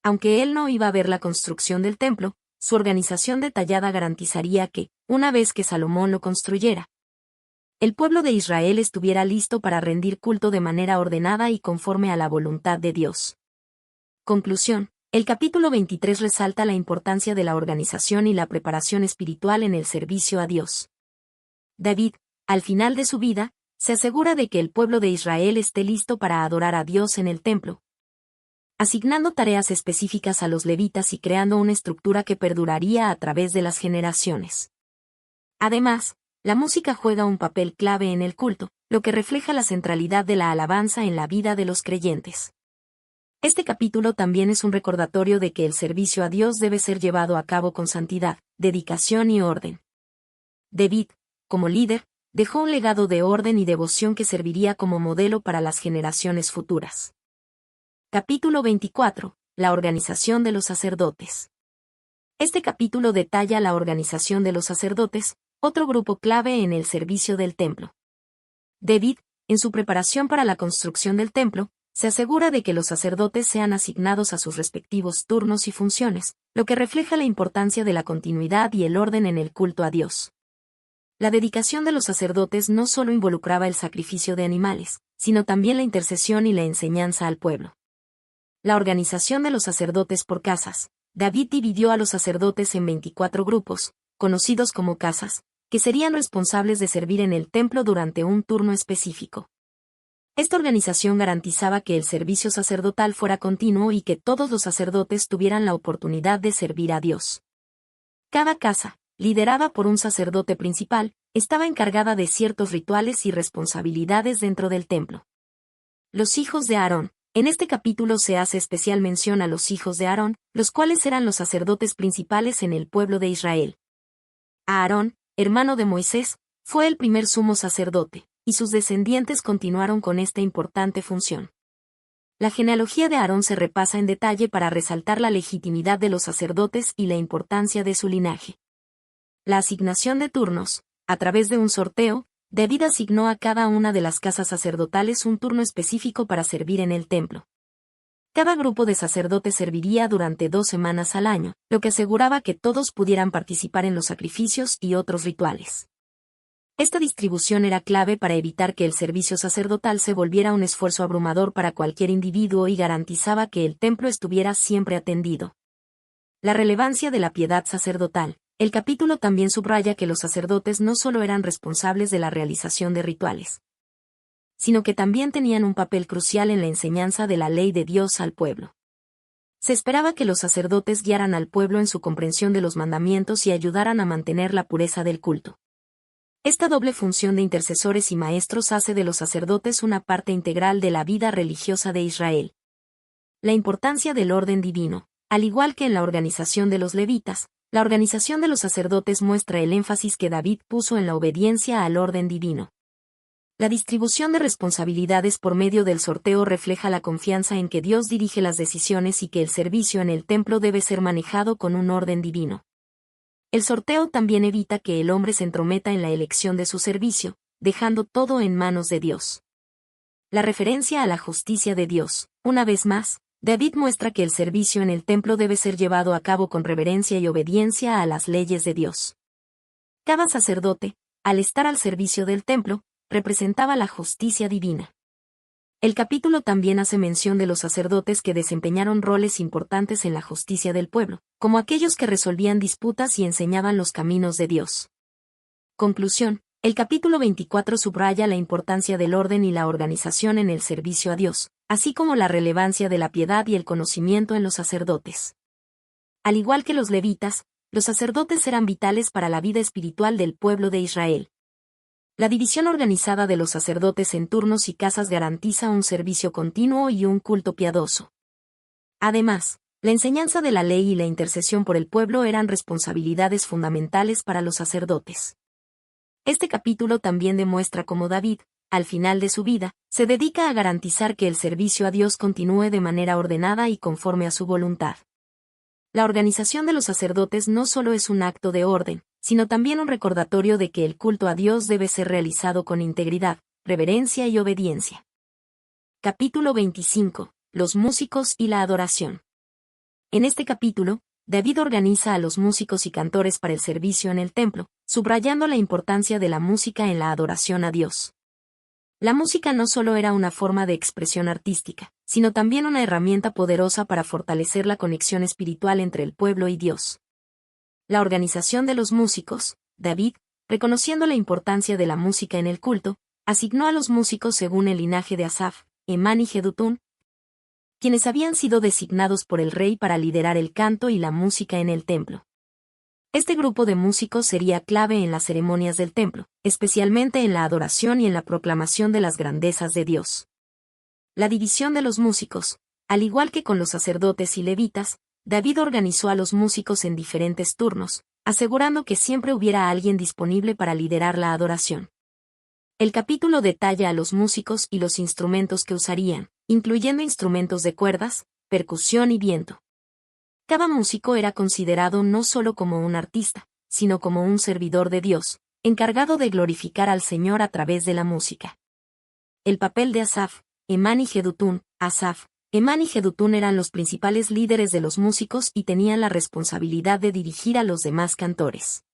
Aunque él no iba a ver la construcción del templo, su organización detallada garantizaría que, una vez que Salomón lo construyera, el pueblo de Israel estuviera listo para rendir culto de manera ordenada y conforme a la voluntad de Dios. Conclusión. El capítulo 23 resalta la importancia de la organización y la preparación espiritual en el servicio a Dios. David, al final de su vida, se asegura de que el pueblo de Israel esté listo para adorar a Dios en el templo, asignando tareas específicas a los levitas y creando una estructura que perduraría a través de las generaciones. Además, la música juega un papel clave en el culto, lo que refleja la centralidad de la alabanza en la vida de los creyentes. Este capítulo también es un recordatorio de que el servicio a Dios debe ser llevado a cabo con santidad, dedicación y orden. David, como líder, dejó un legado de orden y devoción que serviría como modelo para las generaciones futuras. Capítulo 24. La organización de los sacerdotes. Este capítulo detalla la organización de los sacerdotes, otro grupo clave en el servicio del templo. David, en su preparación para la construcción del templo, se asegura de que los sacerdotes sean asignados a sus respectivos turnos y funciones, lo que refleja la importancia de la continuidad y el orden en el culto a Dios. La dedicación de los sacerdotes no solo involucraba el sacrificio de animales, sino también la intercesión y la enseñanza al pueblo. La organización de los sacerdotes por casas. David dividió a los sacerdotes en 24 grupos, conocidos como casas, que serían responsables de servir en el templo durante un turno específico. Esta organización garantizaba que el servicio sacerdotal fuera continuo y que todos los sacerdotes tuvieran la oportunidad de servir a Dios. Cada casa, liderada por un sacerdote principal, estaba encargada de ciertos rituales y responsabilidades dentro del templo. Los hijos de Aarón. En este capítulo se hace especial mención a los hijos de Aarón, los cuales eran los sacerdotes principales en el pueblo de Israel. Aarón, hermano de Moisés, fue el primer sumo sacerdote, y sus descendientes continuaron con esta importante función. La genealogía de Aarón se repasa en detalle para resaltar la legitimidad de los sacerdotes y la importancia de su linaje. La asignación de turnos. A través de un sorteo, David asignó a cada una de las casas sacerdotales un turno específico para servir en el templo. Cada grupo de sacerdotes serviría durante 2 semanas al año, lo que aseguraba que todos pudieran participar en los sacrificios y otros rituales. Esta distribución era clave para evitar que el servicio sacerdotal se volviera un esfuerzo abrumador para cualquier individuo y garantizaba que el templo estuviera siempre atendido. La relevancia de la piedad sacerdotal. El capítulo también subraya que los sacerdotes no solo eran responsables de la realización de rituales, sino que también tenían un papel crucial en la enseñanza de la ley de Dios al pueblo. Se esperaba que los sacerdotes guiaran al pueblo en su comprensión de los mandamientos y ayudaran a mantener la pureza del culto. Esta doble función de intercesores y maestros hace de los sacerdotes una parte integral de la vida religiosa de Israel. La importancia del orden divino. Al igual que en la organización de los levitas, la organización de los sacerdotes muestra el énfasis que David puso en la obediencia al orden divino. La distribución de responsabilidades por medio del sorteo refleja la confianza en que Dios dirige las decisiones y que el servicio en el templo debe ser manejado con un orden divino. El sorteo también evita que el hombre se entrometa en la elección de su servicio, dejando todo en manos de Dios. La referencia a la justicia de Dios. Una vez más, David muestra que el servicio en el templo debe ser llevado a cabo con reverencia y obediencia a las leyes de Dios. Cada sacerdote, al estar al servicio del templo, representaba la justicia divina. El capítulo también hace mención de los sacerdotes que desempeñaron roles importantes en la justicia del pueblo, como aquellos que resolvían disputas y enseñaban los caminos de Dios. Conclusión. El capítulo 24 subraya la importancia del orden y la organización en el servicio a Dios, así como la relevancia de la piedad y el conocimiento en los sacerdotes. Al igual que los levitas, los sacerdotes eran vitales para la vida espiritual del pueblo de Israel. La división organizada de los sacerdotes en turnos y casas garantiza un servicio continuo y un culto piadoso. Además, la enseñanza de la ley y la intercesión por el pueblo eran responsabilidades fundamentales para los sacerdotes. Este capítulo también demuestra cómo David, al final de su vida, se dedica a garantizar que el servicio a Dios continúe de manera ordenada y conforme a su voluntad. La organización de los sacerdotes no solo es un acto de orden, sino también un recordatorio de que el culto a Dios debe ser realizado con integridad, reverencia y obediencia. Capítulo 25. Los músicos y la adoración. En este capítulo, David organiza a los músicos y cantores para el servicio en el templo, subrayando la importancia de la música en la adoración a Dios. La música no solo era una forma de expresión artística, sino también una herramienta poderosa para fortalecer la conexión espiritual entre el pueblo y Dios. La organización de los músicos. David, reconociendo la importancia de la música en el culto, asignó a los músicos según el linaje de Asaf, Emán y Jedutún, quienes habían sido designados por el rey para liderar el canto y la música en el templo. Este grupo de músicos sería clave en las ceremonias del templo, especialmente en la adoración y en la proclamación de las grandezas de Dios. La división de los músicos. Al igual que con los sacerdotes y levitas, David organizó a los músicos en diferentes turnos, asegurando que siempre hubiera alguien disponible para liderar la adoración. El capítulo detalla a los músicos y los instrumentos que usarían, incluyendo instrumentos de cuerdas, percusión y viento. Cada músico era considerado no solo como un artista, sino como un servidor de Dios, encargado de glorificar al Señor a través de la música. El papel de Asaf, Emán y Jedutún. Asaf, Emán y Jedutún eran los principales líderes de los músicos y tenían la responsabilidad de dirigir a los demás cantores.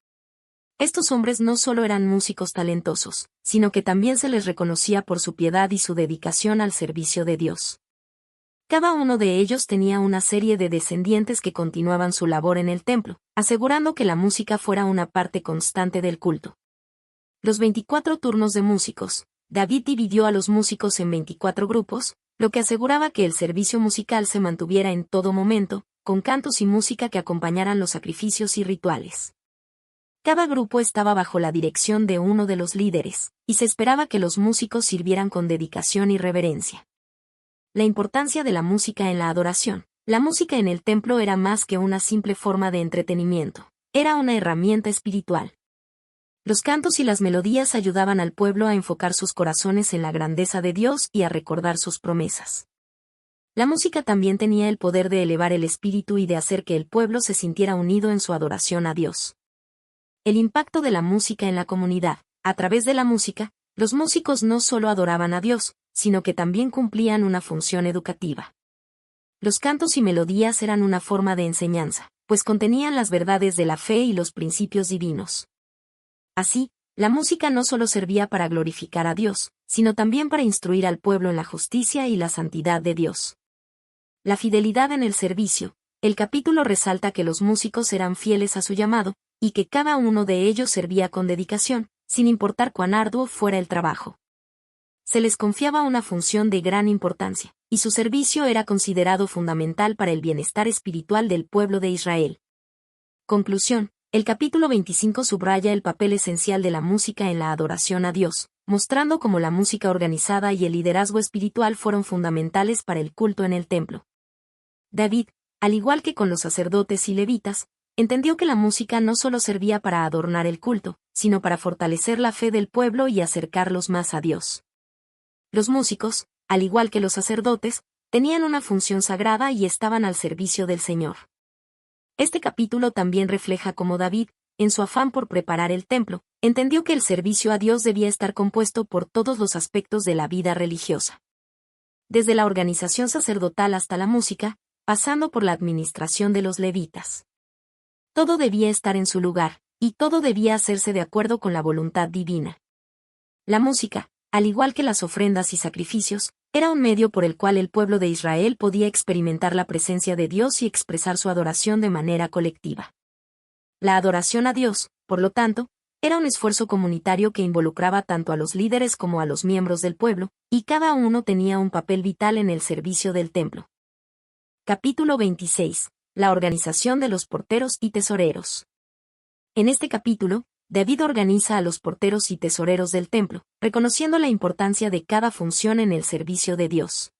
Estos hombres no solo eran músicos talentosos, sino que también se les reconocía por su piedad y su dedicación al servicio de Dios. Cada uno de ellos tenía una serie de descendientes que continuaban su labor en el templo, asegurando que la música fuera una parte constante del culto. Los 24 turnos de músicos. David dividió a los músicos en 24 grupos, lo que aseguraba que el servicio musical se mantuviera en todo momento, con cantos y música que acompañaran los sacrificios y rituales. Cada grupo estaba bajo la dirección de uno de los líderes, y se esperaba que los músicos sirvieran con dedicación y reverencia. La importancia de la música en la adoración. La música en el templo era más que una simple forma de entretenimiento, era una herramienta espiritual. Los cantos y las melodías ayudaban al pueblo a enfocar sus corazones en la grandeza de Dios y a recordar sus promesas. La música también tenía el poder de elevar el espíritu y de hacer que el pueblo se sintiera unido en su adoración a Dios. El impacto de la música en la comunidad. A través de la música, los músicos no solo adoraban a Dios, sino que también cumplían una función educativa. Los cantos y melodías eran una forma de enseñanza, pues contenían las verdades de la fe y los principios divinos. Así, la música no solo servía para glorificar a Dios, sino también para instruir al pueblo en la justicia y la santidad de Dios. La fidelidad en el servicio. El capítulo resalta que los músicos eran fieles a su llamado, y que cada uno de ellos servía con dedicación, sin importar cuán arduo fuera el trabajo. Se les confiaba una función de gran importancia, y su servicio era considerado fundamental para el bienestar espiritual del pueblo de Israel. Conclusión. El capítulo 25 subraya el papel esencial de la música en la adoración a Dios, mostrando cómo la música organizada y el liderazgo espiritual fueron fundamentales para el culto en el templo. David, al igual que con los sacerdotes y levitas, entendió que la música no solo servía para adornar el culto, sino para fortalecer la fe del pueblo y acercarlos más a Dios. Los músicos, al igual que los sacerdotes, tenían una función sagrada y estaban al servicio del Señor. Este capítulo también refleja cómo David, en su afán por preparar el templo, entendió que el servicio a Dios debía estar compuesto por todos los aspectos de la vida religiosa. Desde la organización sacerdotal hasta la música, pasando por la administración de los levitas. Todo debía estar en su lugar, y todo debía hacerse de acuerdo con la voluntad divina. La música, al igual que las ofrendas y sacrificios, era un medio por el cual el pueblo de Israel podía experimentar la presencia de Dios y expresar su adoración de manera colectiva. La adoración a Dios, por lo tanto, era un esfuerzo comunitario que involucraba tanto a los líderes como a los miembros del pueblo, y cada uno tenía un papel vital en el servicio del templo. Capítulo 26. La organización de los porteros y tesoreros. En este capítulo, David organiza a los porteros y tesoreros del templo, reconociendo la importancia de cada función en el servicio de Dios.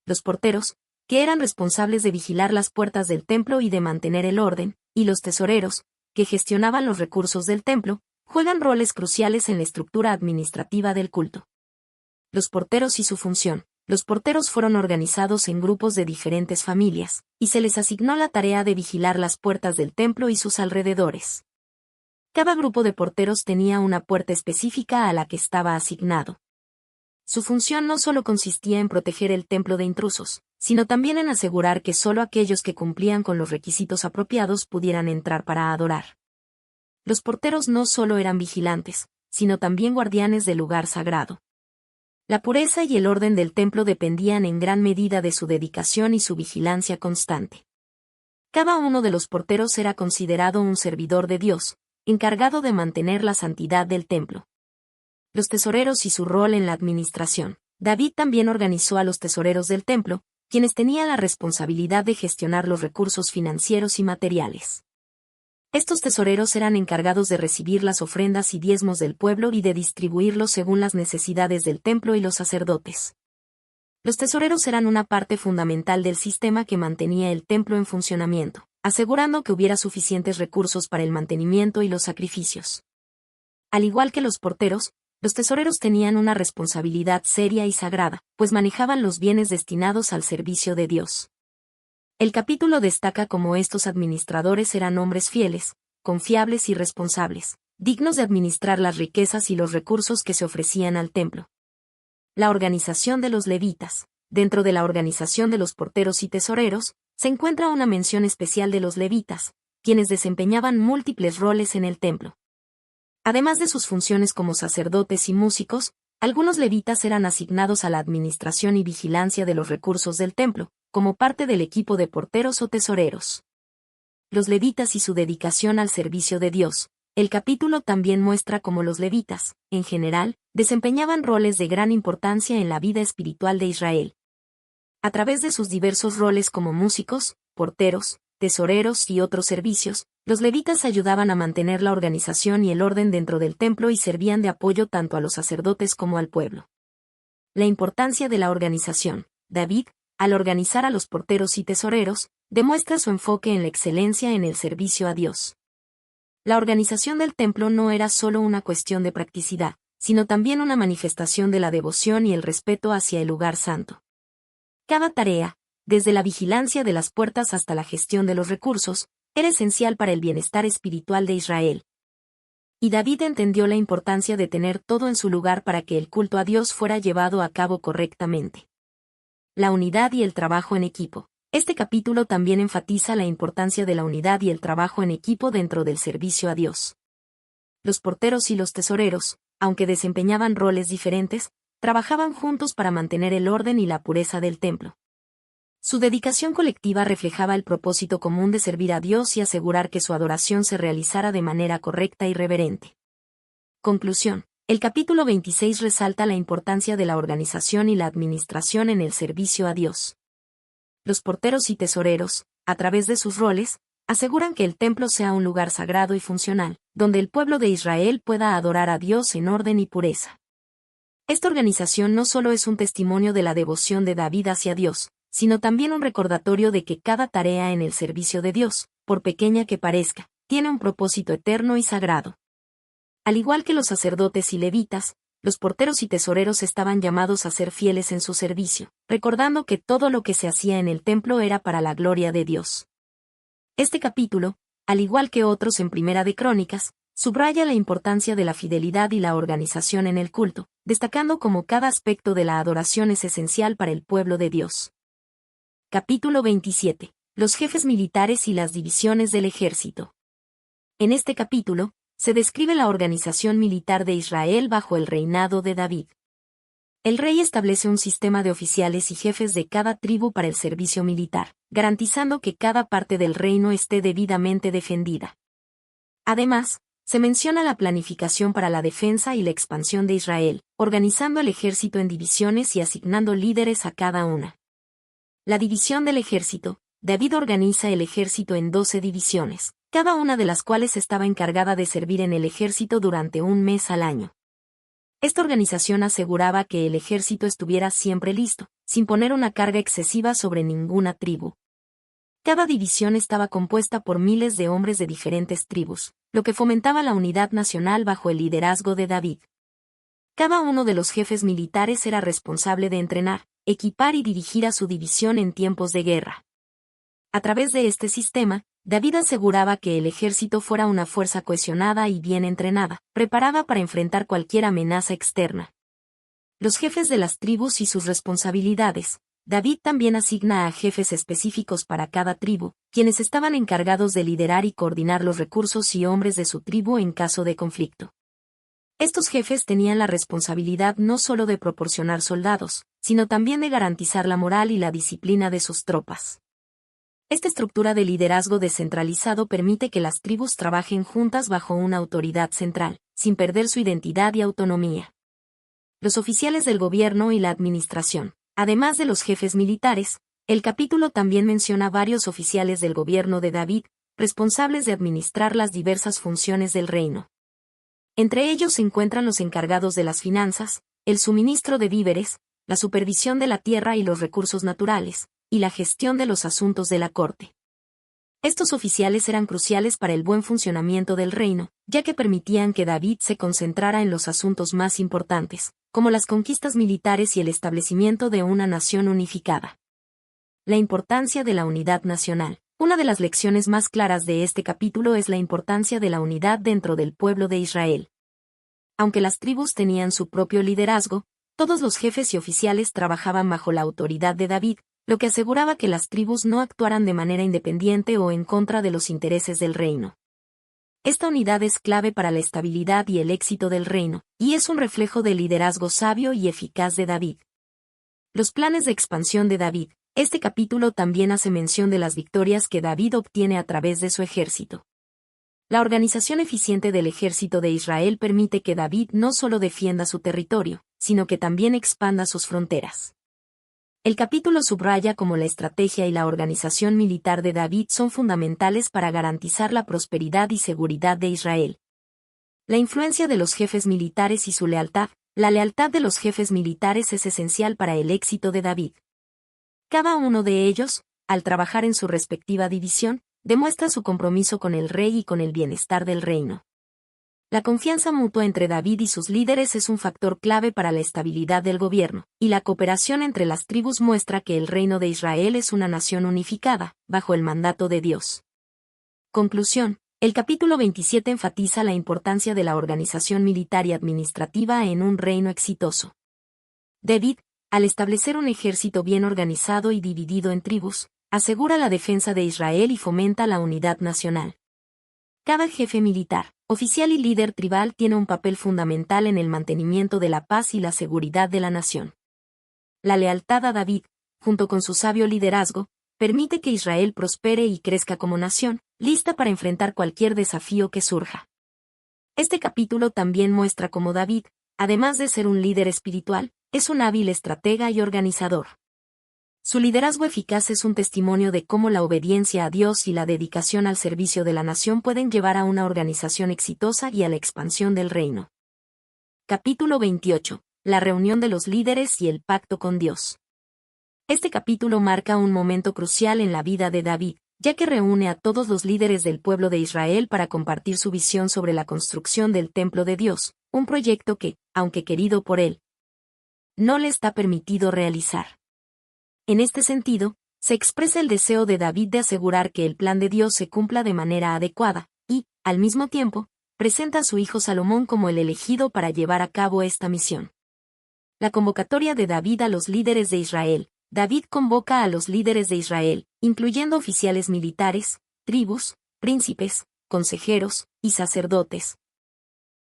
Los porteros, que eran responsables de vigilar las puertas del templo y de mantener el orden, y los tesoreros, que gestionaban los recursos del templo, juegan roles cruciales en la estructura administrativa del culto. Los porteros y su función. Los porteros fueron organizados en grupos de diferentes familias, y se les asignó la tarea de vigilar las puertas del templo y sus alrededores. Cada grupo de porteros tenía una puerta específica a la que estaba asignado. Su función no solo consistía en proteger el templo de intrusos, sino también en asegurar que solo aquellos que cumplían con los requisitos apropiados pudieran entrar para adorar. Los porteros no solo eran vigilantes, sino también guardianes del lugar sagrado. La pureza y el orden del templo dependían en gran medida de su dedicación y su vigilancia constante. Cada uno de los porteros era considerado un servidor de Dios, encargado de mantener la santidad del templo. Los tesoreros y su rol en la administración. David también organizó a los tesoreros del templo, quienes tenían la responsabilidad de gestionar los recursos financieros y materiales. Estos tesoreros eran encargados de recibir las ofrendas y diezmos del pueblo y de distribuirlos según las necesidades del templo y los sacerdotes. Los tesoreros eran una parte fundamental del sistema que mantenía el templo en funcionamiento, asegurando que hubiera suficientes recursos para el mantenimiento y los sacrificios. Al igual que los porteros, los tesoreros tenían una responsabilidad seria y sagrada, pues manejaban los bienes destinados al servicio de Dios. El capítulo destaca cómo estos administradores eran hombres fieles, confiables y responsables, dignos de administrar las riquezas y los recursos que se ofrecían al templo. La organización de los levitas. Dentro de la organización de los porteros y tesoreros, se encuentra una mención especial de los levitas, quienes desempeñaban múltiples roles en el templo. Además de sus funciones como sacerdotes y músicos, algunos levitas eran asignados a la administración y vigilancia de los recursos del templo, como parte del equipo de porteros o tesoreros. Los levitas y su dedicación al servicio de Dios. El capítulo también muestra cómo los levitas, en general, desempeñaban roles de gran importancia en la vida espiritual de Israel. A través de sus diversos roles como músicos, porteros, tesoreros y otros servicios, los levitas ayudaban a mantener la organización y el orden dentro del templo y servían de apoyo tanto a los sacerdotes como al pueblo. La importancia de la organización. David, al organizar a los porteros y tesoreros, demuestra su enfoque en la excelencia en el servicio a Dios. La organización del templo no era solo una cuestión de practicidad, sino también una manifestación de la devoción y el respeto hacia el lugar santo. Cada tarea, desde la vigilancia de las puertas hasta la gestión de los recursos, era esencial para el bienestar espiritual de Israel. Y David entendió la importancia de tener todo en su lugar para que el culto a Dios fuera llevado a cabo correctamente. La unidad y el trabajo en equipo. Este capítulo también enfatiza la importancia de la unidad y el trabajo en equipo dentro del servicio a Dios. Los porteros y los tesoreros, aunque desempeñaban roles diferentes, trabajaban juntos para mantener el orden y la pureza del templo. Su dedicación colectiva reflejaba el propósito común de servir a Dios y asegurar que su adoración se realizara de manera correcta y reverente. Conclusión. El capítulo 26 resalta la importancia de la organización y la administración en el servicio a Dios. Los porteros y tesoreros, a través de sus roles, aseguran que el templo sea un lugar sagrado y funcional, donde el pueblo de Israel pueda adorar a Dios en orden y pureza. Esta organización no solo es un testimonio de la devoción de David hacia Dios, sino también un recordatorio de que cada tarea en el servicio de Dios, por pequeña que parezca, tiene un propósito eterno y sagrado. Al igual que los sacerdotes y levitas, los porteros y tesoreros estaban llamados a ser fieles en su servicio, recordando que todo lo que se hacía en el templo era para la gloria de Dios. Este capítulo, al igual que otros en Primera de Crónicas, subraya la importancia de la fidelidad y la organización en el culto, destacando cómo cada aspecto de la adoración es esencial para el pueblo de Dios. Capítulo 27. Los jefes militares y las divisiones del ejército. En este capítulo, se describe la organización militar de Israel bajo el reinado de David. El rey establece un sistema de oficiales y jefes de cada tribu para el servicio militar, garantizando que cada parte del reino esté debidamente defendida. Además, se menciona la planificación para la defensa y la expansión de Israel, organizando el ejército en divisiones y asignando líderes a cada una. La división del ejército. David organiza el ejército en 12 divisiones, cada una de las cuales estaba encargada de servir en el ejército durante un mes al año. Esta organización aseguraba que el ejército estuviera siempre listo, sin poner una carga excesiva sobre ninguna tribu. Cada división estaba compuesta por miles de hombres de diferentes tribus, lo que fomentaba la unidad nacional bajo el liderazgo de David. Cada uno de los jefes militares era responsable de entrenar, equipar y dirigir a su división en tiempos de guerra. A través de este sistema, David aseguraba que el ejército fuera una fuerza cohesionada y bien entrenada, preparada para enfrentar cualquier amenaza externa. Los jefes de las tribus y sus responsabilidades. David también asigna a jefes específicos para cada tribu, quienes estaban encargados de liderar y coordinar los recursos y hombres de su tribu en caso de conflicto. Estos jefes tenían la responsabilidad no solo de proporcionar soldados, sino también de garantizar la moral y la disciplina de sus tropas. Esta estructura de liderazgo descentralizado permite que las tribus trabajen juntas bajo una autoridad central, sin perder su identidad y autonomía. Los oficiales del gobierno y la administración. Además de los jefes militares, el capítulo también menciona varios oficiales del gobierno de David, responsables de administrar las diversas funciones del reino. Entre ellos se encuentran los encargados de las finanzas, el suministro de víveres, la supervisión de la tierra y los recursos naturales, y la gestión de los asuntos de la corte. Estos oficiales eran cruciales para el buen funcionamiento del reino, ya que permitían que David se concentrara en los asuntos más importantes, como las conquistas militares y el establecimiento de una nación unificada. La importancia de la unidad nacional. Una de las lecciones más claras de este capítulo es la importancia de la unidad dentro del pueblo de Israel. Aunque las tribus tenían su propio liderazgo, todos los jefes y oficiales trabajaban bajo la autoridad de David, lo que aseguraba que las tribus no actuaran de manera independiente o en contra de los intereses del reino. Esta unidad es clave para la estabilidad y el éxito del reino, y es un reflejo del liderazgo sabio y eficaz de David. Los planes de expansión de David. Este capítulo también hace mención de las victorias que David obtiene a través de su ejército. La organización eficiente del ejército de Israel permite que David no solo defienda su territorio, sino que también expanda sus fronteras. El capítulo subraya cómo la estrategia y la organización militar de David son fundamentales para garantizar la prosperidad y seguridad de Israel. La influencia de los jefes militares y su lealtad. La lealtad de los jefes militares es esencial para el éxito de David. Cada uno de ellos, al trabajar en su respectiva división, demuestra su compromiso con el rey y con el bienestar del reino. La confianza mutua entre David y sus líderes es un factor clave para la estabilidad del gobierno, y la cooperación entre las tribus muestra que el reino de Israel es una nación unificada, bajo el mandato de Dios. Conclusión. El capítulo 27 enfatiza la importancia de la organización militar y administrativa en un reino exitoso. David, al establecer un ejército bien organizado y dividido en tribus, asegura la defensa de Israel y fomenta la unidad nacional. Cada jefe militar, oficial y líder tribal tiene un papel fundamental en el mantenimiento de la paz y la seguridad de la nación. La lealtad a David, junto con su sabio liderazgo, permite que Israel prospere y crezca como nación, lista para enfrentar cualquier desafío que surja. Este capítulo también muestra cómo David, además de ser un líder espiritual, es un hábil estratega y organizador. Su liderazgo eficaz es un testimonio de cómo la obediencia a Dios y la dedicación al servicio de la nación pueden llevar a una organización exitosa y a la expansión del reino. Capítulo 28. La reunión de los líderes y el pacto con Dios. Este capítulo marca un momento crucial en la vida de David, ya que reúne a todos los líderes del pueblo de Israel para compartir su visión sobre la construcción del templo de Dios, un proyecto que, aunque querido por él, no le está permitido realizar. En este sentido, se expresa el deseo de David de asegurar que el plan de Dios se cumpla de manera adecuada, y, al mismo tiempo, presenta a su hijo Salomón como el elegido para llevar a cabo esta misión. La convocatoria de David a los líderes de Israel. David convoca a los líderes de Israel, incluyendo oficiales militares, tribus, príncipes, consejeros y sacerdotes,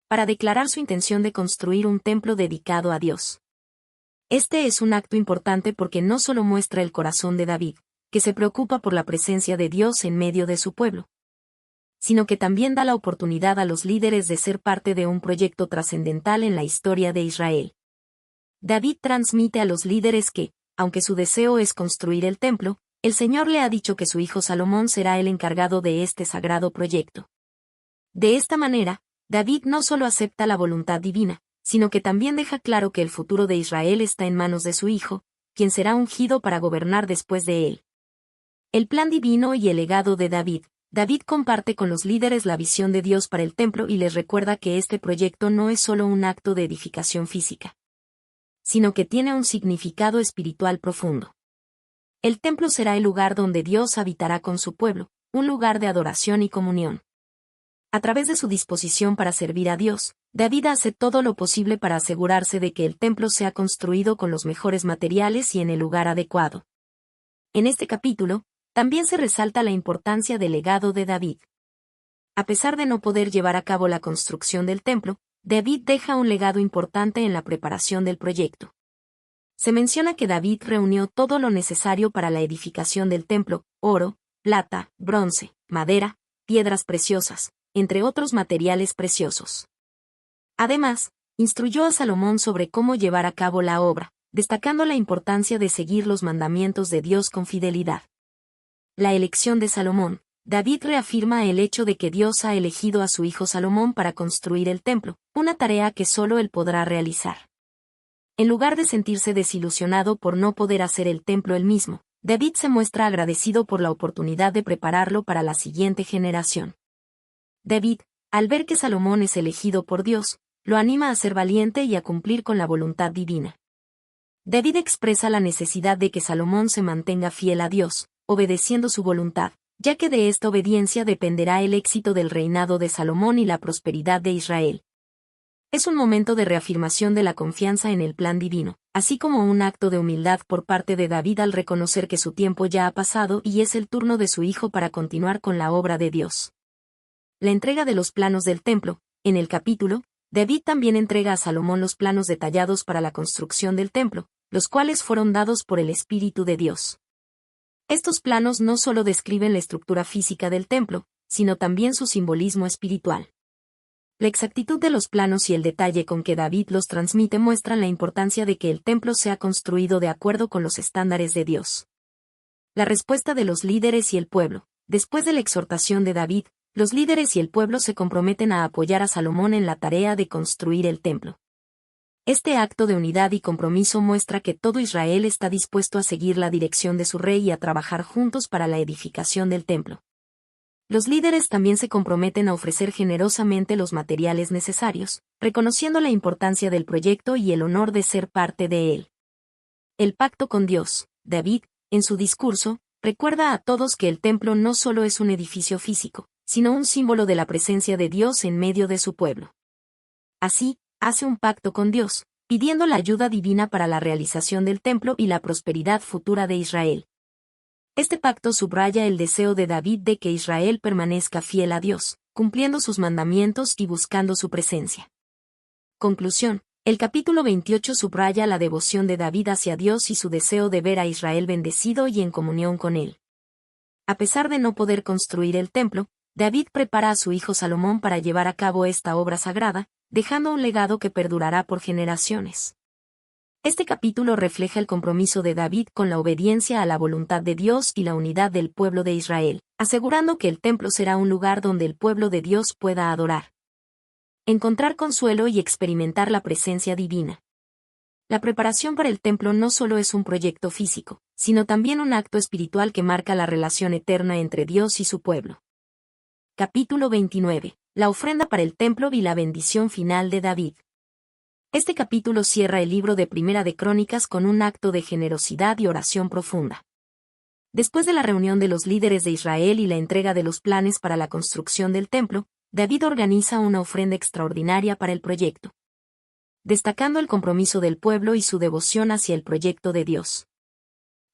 para declarar su intención de construir un templo dedicado a Dios. Este es un acto importante porque no solo muestra el corazón de David, que se preocupa por la presencia de Dios en medio de su pueblo, sino que también da la oportunidad a los líderes de ser parte de un proyecto trascendental en la historia de Israel. David transmite a los líderes que, aunque su deseo es construir el templo, el Señor le ha dicho que su hijo Salomón será el encargado de este sagrado proyecto. De esta manera, David no solo acepta la voluntad divina, sino que también deja claro que el futuro de Israel está en manos de su hijo, quien será ungido para gobernar después de él. El plan divino y el legado de David. David comparte con los líderes la visión de Dios para el templo y les recuerda que este proyecto no es solo un acto de edificación física, sino que tiene un significado espiritual profundo. El templo será el lugar donde Dios habitará con su pueblo, un lugar de adoración y comunión. A través de su disposición para servir a Dios, David hace todo lo posible para asegurarse de que el templo sea construido con los mejores materiales y en el lugar adecuado. En este capítulo, también se resalta la importancia del legado de David. A pesar de no poder llevar a cabo la construcción del templo, David deja un legado importante en la preparación del proyecto. Se menciona que David reunió todo lo necesario para la edificación del templo: oro, plata, bronce, madera, piedras preciosas, entre otros materiales preciosos. Además, instruyó a Salomón sobre cómo llevar a cabo la obra, destacando la importancia de seguir los mandamientos de Dios con fidelidad. La elección de Salomón. David reafirma el hecho de que Dios ha elegido a su hijo Salomón para construir el templo, una tarea que solo él podrá realizar. En lugar de sentirse desilusionado por no poder hacer el templo él mismo, David se muestra agradecido por la oportunidad de prepararlo para la siguiente generación. David, al ver que Salomón es elegido por Dios, lo anima a ser valiente y a cumplir con la voluntad divina. David expresa la necesidad de que Salomón se mantenga fiel a Dios, obedeciendo su voluntad, ya que de esta obediencia dependerá el éxito del reinado de Salomón y la prosperidad de Israel. Es un momento de reafirmación de la confianza en el plan divino, así como un acto de humildad por parte de David al reconocer que su tiempo ya ha pasado y es el turno de su hijo para continuar con la obra de Dios. La entrega de los planos del templo. En el capítulo, David también entrega a Salomón los planos detallados para la construcción del templo, los cuales fueron dados por el Espíritu de Dios. Estos planos no solo describen la estructura física del templo, sino también su simbolismo espiritual. La exactitud de los planos y el detalle con que David los transmite muestran la importancia de que el templo sea construido de acuerdo con los estándares de Dios. La respuesta de los líderes y el pueblo. Después de la exhortación de David, los líderes y el pueblo se comprometen a apoyar a Salomón en la tarea de construir el templo. Este acto de unidad y compromiso muestra que todo Israel está dispuesto a seguir la dirección de su rey y a trabajar juntos para la edificación del templo. Los líderes también se comprometen a ofrecer generosamente los materiales necesarios, reconociendo la importancia del proyecto y el honor de ser parte de él. El pacto con Dios. David, en su discurso, recuerda a todos que el templo no solo es un edificio físico, sino un símbolo de la presencia de Dios en medio de su pueblo. Así, hace un pacto con Dios, pidiendo la ayuda divina para la realización del templo y la prosperidad futura de Israel. Este pacto subraya el deseo de David de que Israel permanezca fiel a Dios, cumpliendo sus mandamientos y buscando su presencia. Conclusión. El capítulo 28 subraya la devoción de David hacia Dios y su deseo de ver a Israel bendecido y en comunión con él. A pesar de no poder construir el templo, David prepara a su hijo Salomón para llevar a cabo esta obra sagrada, dejando un legado que perdurará por generaciones. Este capítulo refleja el compromiso de David con la obediencia a la voluntad de Dios y la unidad del pueblo de Israel, asegurando que el templo será un lugar donde el pueblo de Dios pueda adorar, encontrar consuelo y experimentar la presencia divina. La preparación para el templo no solo es un proyecto físico, sino también un acto espiritual que marca la relación eterna entre Dios y su pueblo. Capítulo 29. La ofrenda para el templo y la bendición final de David. Este capítulo cierra el libro de Primera de Crónicas con un acto de generosidad y oración profunda. Después de la reunión de los líderes de Israel y la entrega de los planes para la construcción del templo, David organiza una ofrenda extraordinaria para el proyecto, destacando el compromiso del pueblo y su devoción hacia el proyecto de Dios.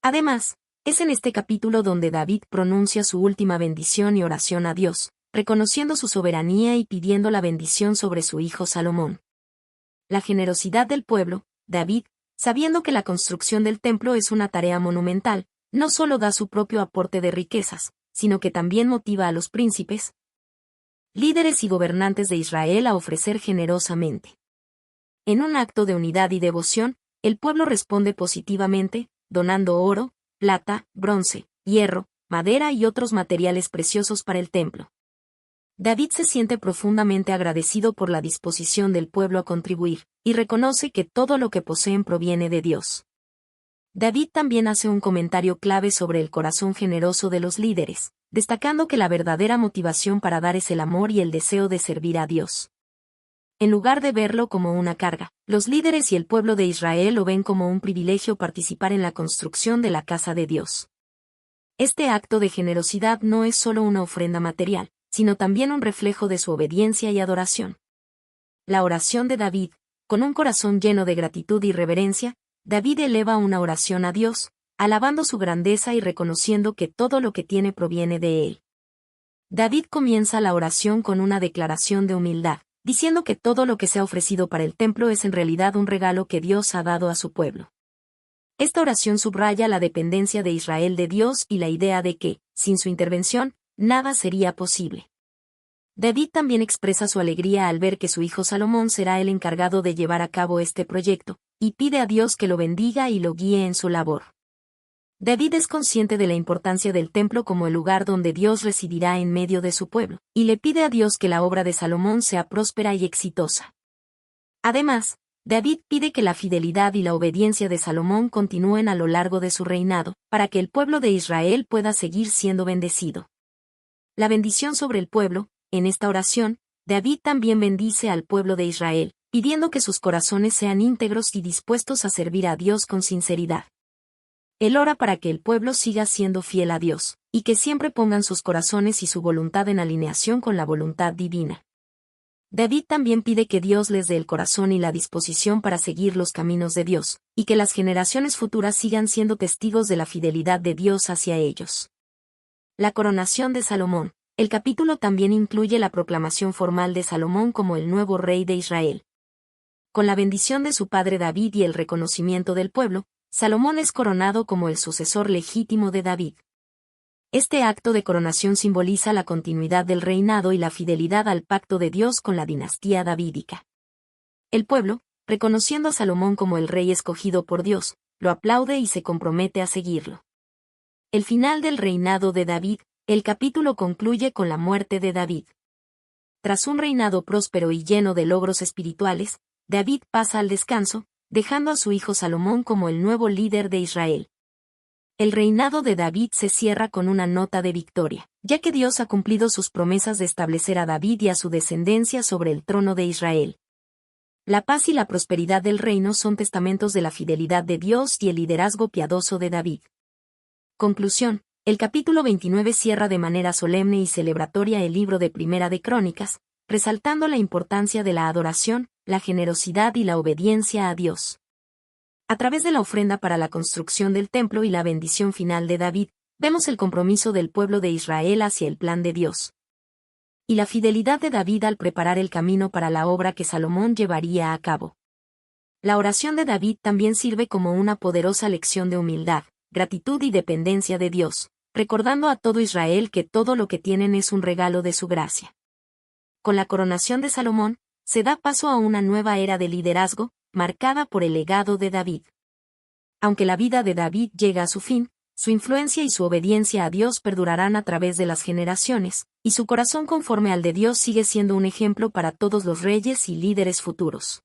Además, es en este capítulo donde David pronuncia su última bendición y oración a Dios, reconociendo su soberanía y pidiendo la bendición sobre su hijo Salomón. La generosidad del pueblo, David, sabiendo que la construcción del templo es una tarea monumental, no solo da su propio aporte de riquezas, sino que también motiva a los príncipes, líderes y gobernantes de Israel a ofrecer generosamente. En un acto de unidad y devoción, el pueblo responde positivamente, donando oro, plata, bronce, hierro, madera y otros materiales preciosos para el templo. David se siente profundamente agradecido por la disposición del pueblo a contribuir, y reconoce que todo lo que poseen proviene de Dios. David también hace un comentario clave sobre el corazón generoso de los líderes, destacando que la verdadera motivación para dar es el amor y el deseo de servir a Dios. En lugar de verlo como una carga, los líderes y el pueblo de Israel lo ven como un privilegio participar en la construcción de la casa de Dios. Este acto de generosidad no es solo una ofrenda material, sino también un reflejo de su obediencia y adoración. La oración de David, con un corazón lleno de gratitud y reverencia, David eleva una oración a Dios, alabando su grandeza y reconociendo que todo lo que tiene proviene de Él. David comienza la oración con una declaración de humildad, diciendo que todo lo que se ha ofrecido para el templo es en realidad un regalo que Dios ha dado a su pueblo. Esta oración subraya la dependencia de Israel de Dios y la idea de que, sin su intervención, nada sería posible. David también expresa su alegría al ver que su hijo Salomón será el encargado de llevar a cabo este proyecto, y pide a Dios que lo bendiga y lo guíe en su labor. David es consciente de la importancia del templo como el lugar donde Dios residirá en medio de su pueblo, y le pide a Dios que la obra de Salomón sea próspera y exitosa. Además, David pide que la fidelidad y la obediencia de Salomón continúen a lo largo de su reinado, para que el pueblo de Israel pueda seguir siendo bendecido. La bendición sobre el pueblo. En esta oración, David también bendice al pueblo de Israel, pidiendo que sus corazones sean íntegros y dispuestos a servir a Dios con sinceridad. Él ora para que el pueblo siga siendo fiel a Dios, y que siempre pongan sus corazones y su voluntad en alineación con la voluntad divina. David también pide que Dios les dé el corazón y la disposición para seguir los caminos de Dios, y que las generaciones futuras sigan siendo testigos de la fidelidad de Dios hacia ellos. La coronación de Salomón. El capítulo también incluye la proclamación formal de Salomón como el nuevo rey de Israel. Con la bendición de su padre David y el reconocimiento del pueblo, Salomón es coronado como el sucesor legítimo de David. Este acto de coronación simboliza la continuidad del reinado y la fidelidad al pacto de Dios con la dinastía davídica. El pueblo, reconociendo a Salomón como el rey escogido por Dios, lo aplaude y se compromete a seguirlo. El final del reinado de David. El capítulo concluye con la muerte de David. Tras un reinado próspero y lleno de logros espirituales, David pasa al descanso, dejando a su hijo Salomón como el nuevo líder de Israel. El reinado de David se cierra con una nota de victoria, ya que Dios ha cumplido sus promesas de establecer a David y a su descendencia sobre el trono de Israel. La paz y la prosperidad del reino son testamentos de la fidelidad de Dios y el liderazgo piadoso de David. Conclusión. El capítulo 29 cierra de manera solemne y celebratoria el libro de Primera de Crónicas, resaltando la importancia de la adoración, la generosidad y la obediencia a Dios. A través de la ofrenda para la construcción del templo y la bendición final de David, vemos el compromiso del pueblo de Israel hacia el plan de Dios. Y la fidelidad de David al preparar el camino para la obra que Salomón llevaría a cabo. La oración de David también sirve como una poderosa lección de humildad, gratitud y dependencia de Dios, recordando a todo Israel que todo lo que tienen es un regalo de su gracia. Con la coronación de Salomón, se da paso a una nueva era de liderazgo, marcada por el legado de David. Aunque la vida de David llega a su fin, su influencia y su obediencia a Dios perdurarán a través de las generaciones, y su corazón conforme al de Dios sigue siendo un ejemplo para todos los reyes y líderes futuros.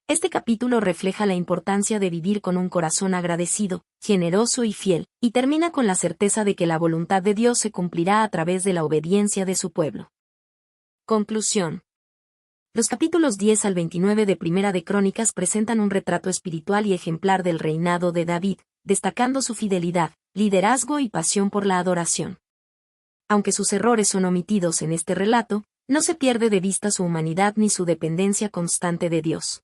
Este capítulo refleja la importancia de vivir con un corazón agradecido, generoso y fiel, y termina con la certeza de que la voluntad de Dios se cumplirá a través de la obediencia de su pueblo. Conclusión. Los capítulos 10 al 29 de Primera de Crónicas presentan un retrato espiritual y ejemplar del reinado de David, destacando su fidelidad, liderazgo y pasión por la adoración. Aunque sus errores son omitidos en este relato, no se pierde de vista su humanidad ni su dependencia constante de Dios.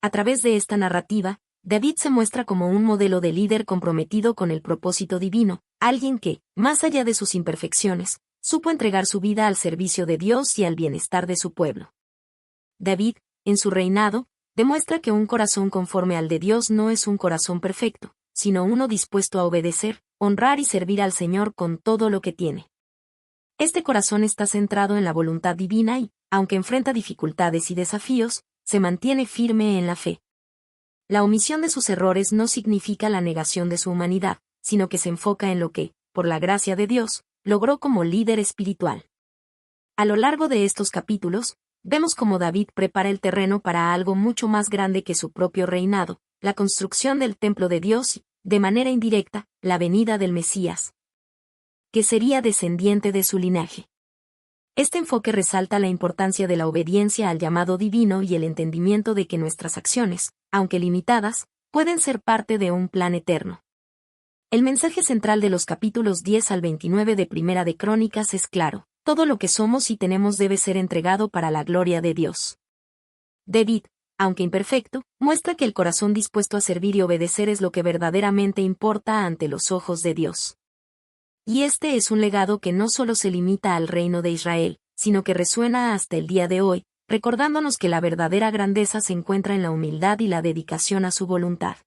A través de esta narrativa, David se muestra como un modelo de líder comprometido con el propósito divino, alguien que, más allá de sus imperfecciones, supo entregar su vida al servicio de Dios y al bienestar de su pueblo. David, en su reinado, demuestra que un corazón conforme al de Dios no es un corazón perfecto, sino uno dispuesto a obedecer, honrar y servir al Señor con todo lo que tiene. Este corazón está centrado en la voluntad divina y, aunque enfrenta dificultades y desafíos, se mantiene firme en la fe. La omisión de sus errores no significa la negación de su humanidad, sino que se enfoca en lo que, por la gracia de Dios, logró como líder espiritual. A lo largo de estos capítulos, vemos cómo David prepara el terreno para algo mucho más grande que su propio reinado, la construcción del templo de Dios y, de manera indirecta, la venida del Mesías, que sería descendiente de su linaje. Este enfoque resalta la importancia de la obediencia al llamado divino y el entendimiento de que nuestras acciones, aunque limitadas, pueden ser parte de un plan eterno. El mensaje central de los capítulos 10 al 29 de Primera de Crónicas es claro: todo lo que somos y tenemos debe ser entregado para la gloria de Dios. David, aunque imperfecto, muestra que el corazón dispuesto a servir y obedecer es lo que verdaderamente importa ante los ojos de Dios. Y este es un legado que no solo se limita al reino de Israel, sino que resuena hasta el día de hoy, recordándonos que la verdadera grandeza se encuentra en la humildad y la dedicación a su voluntad.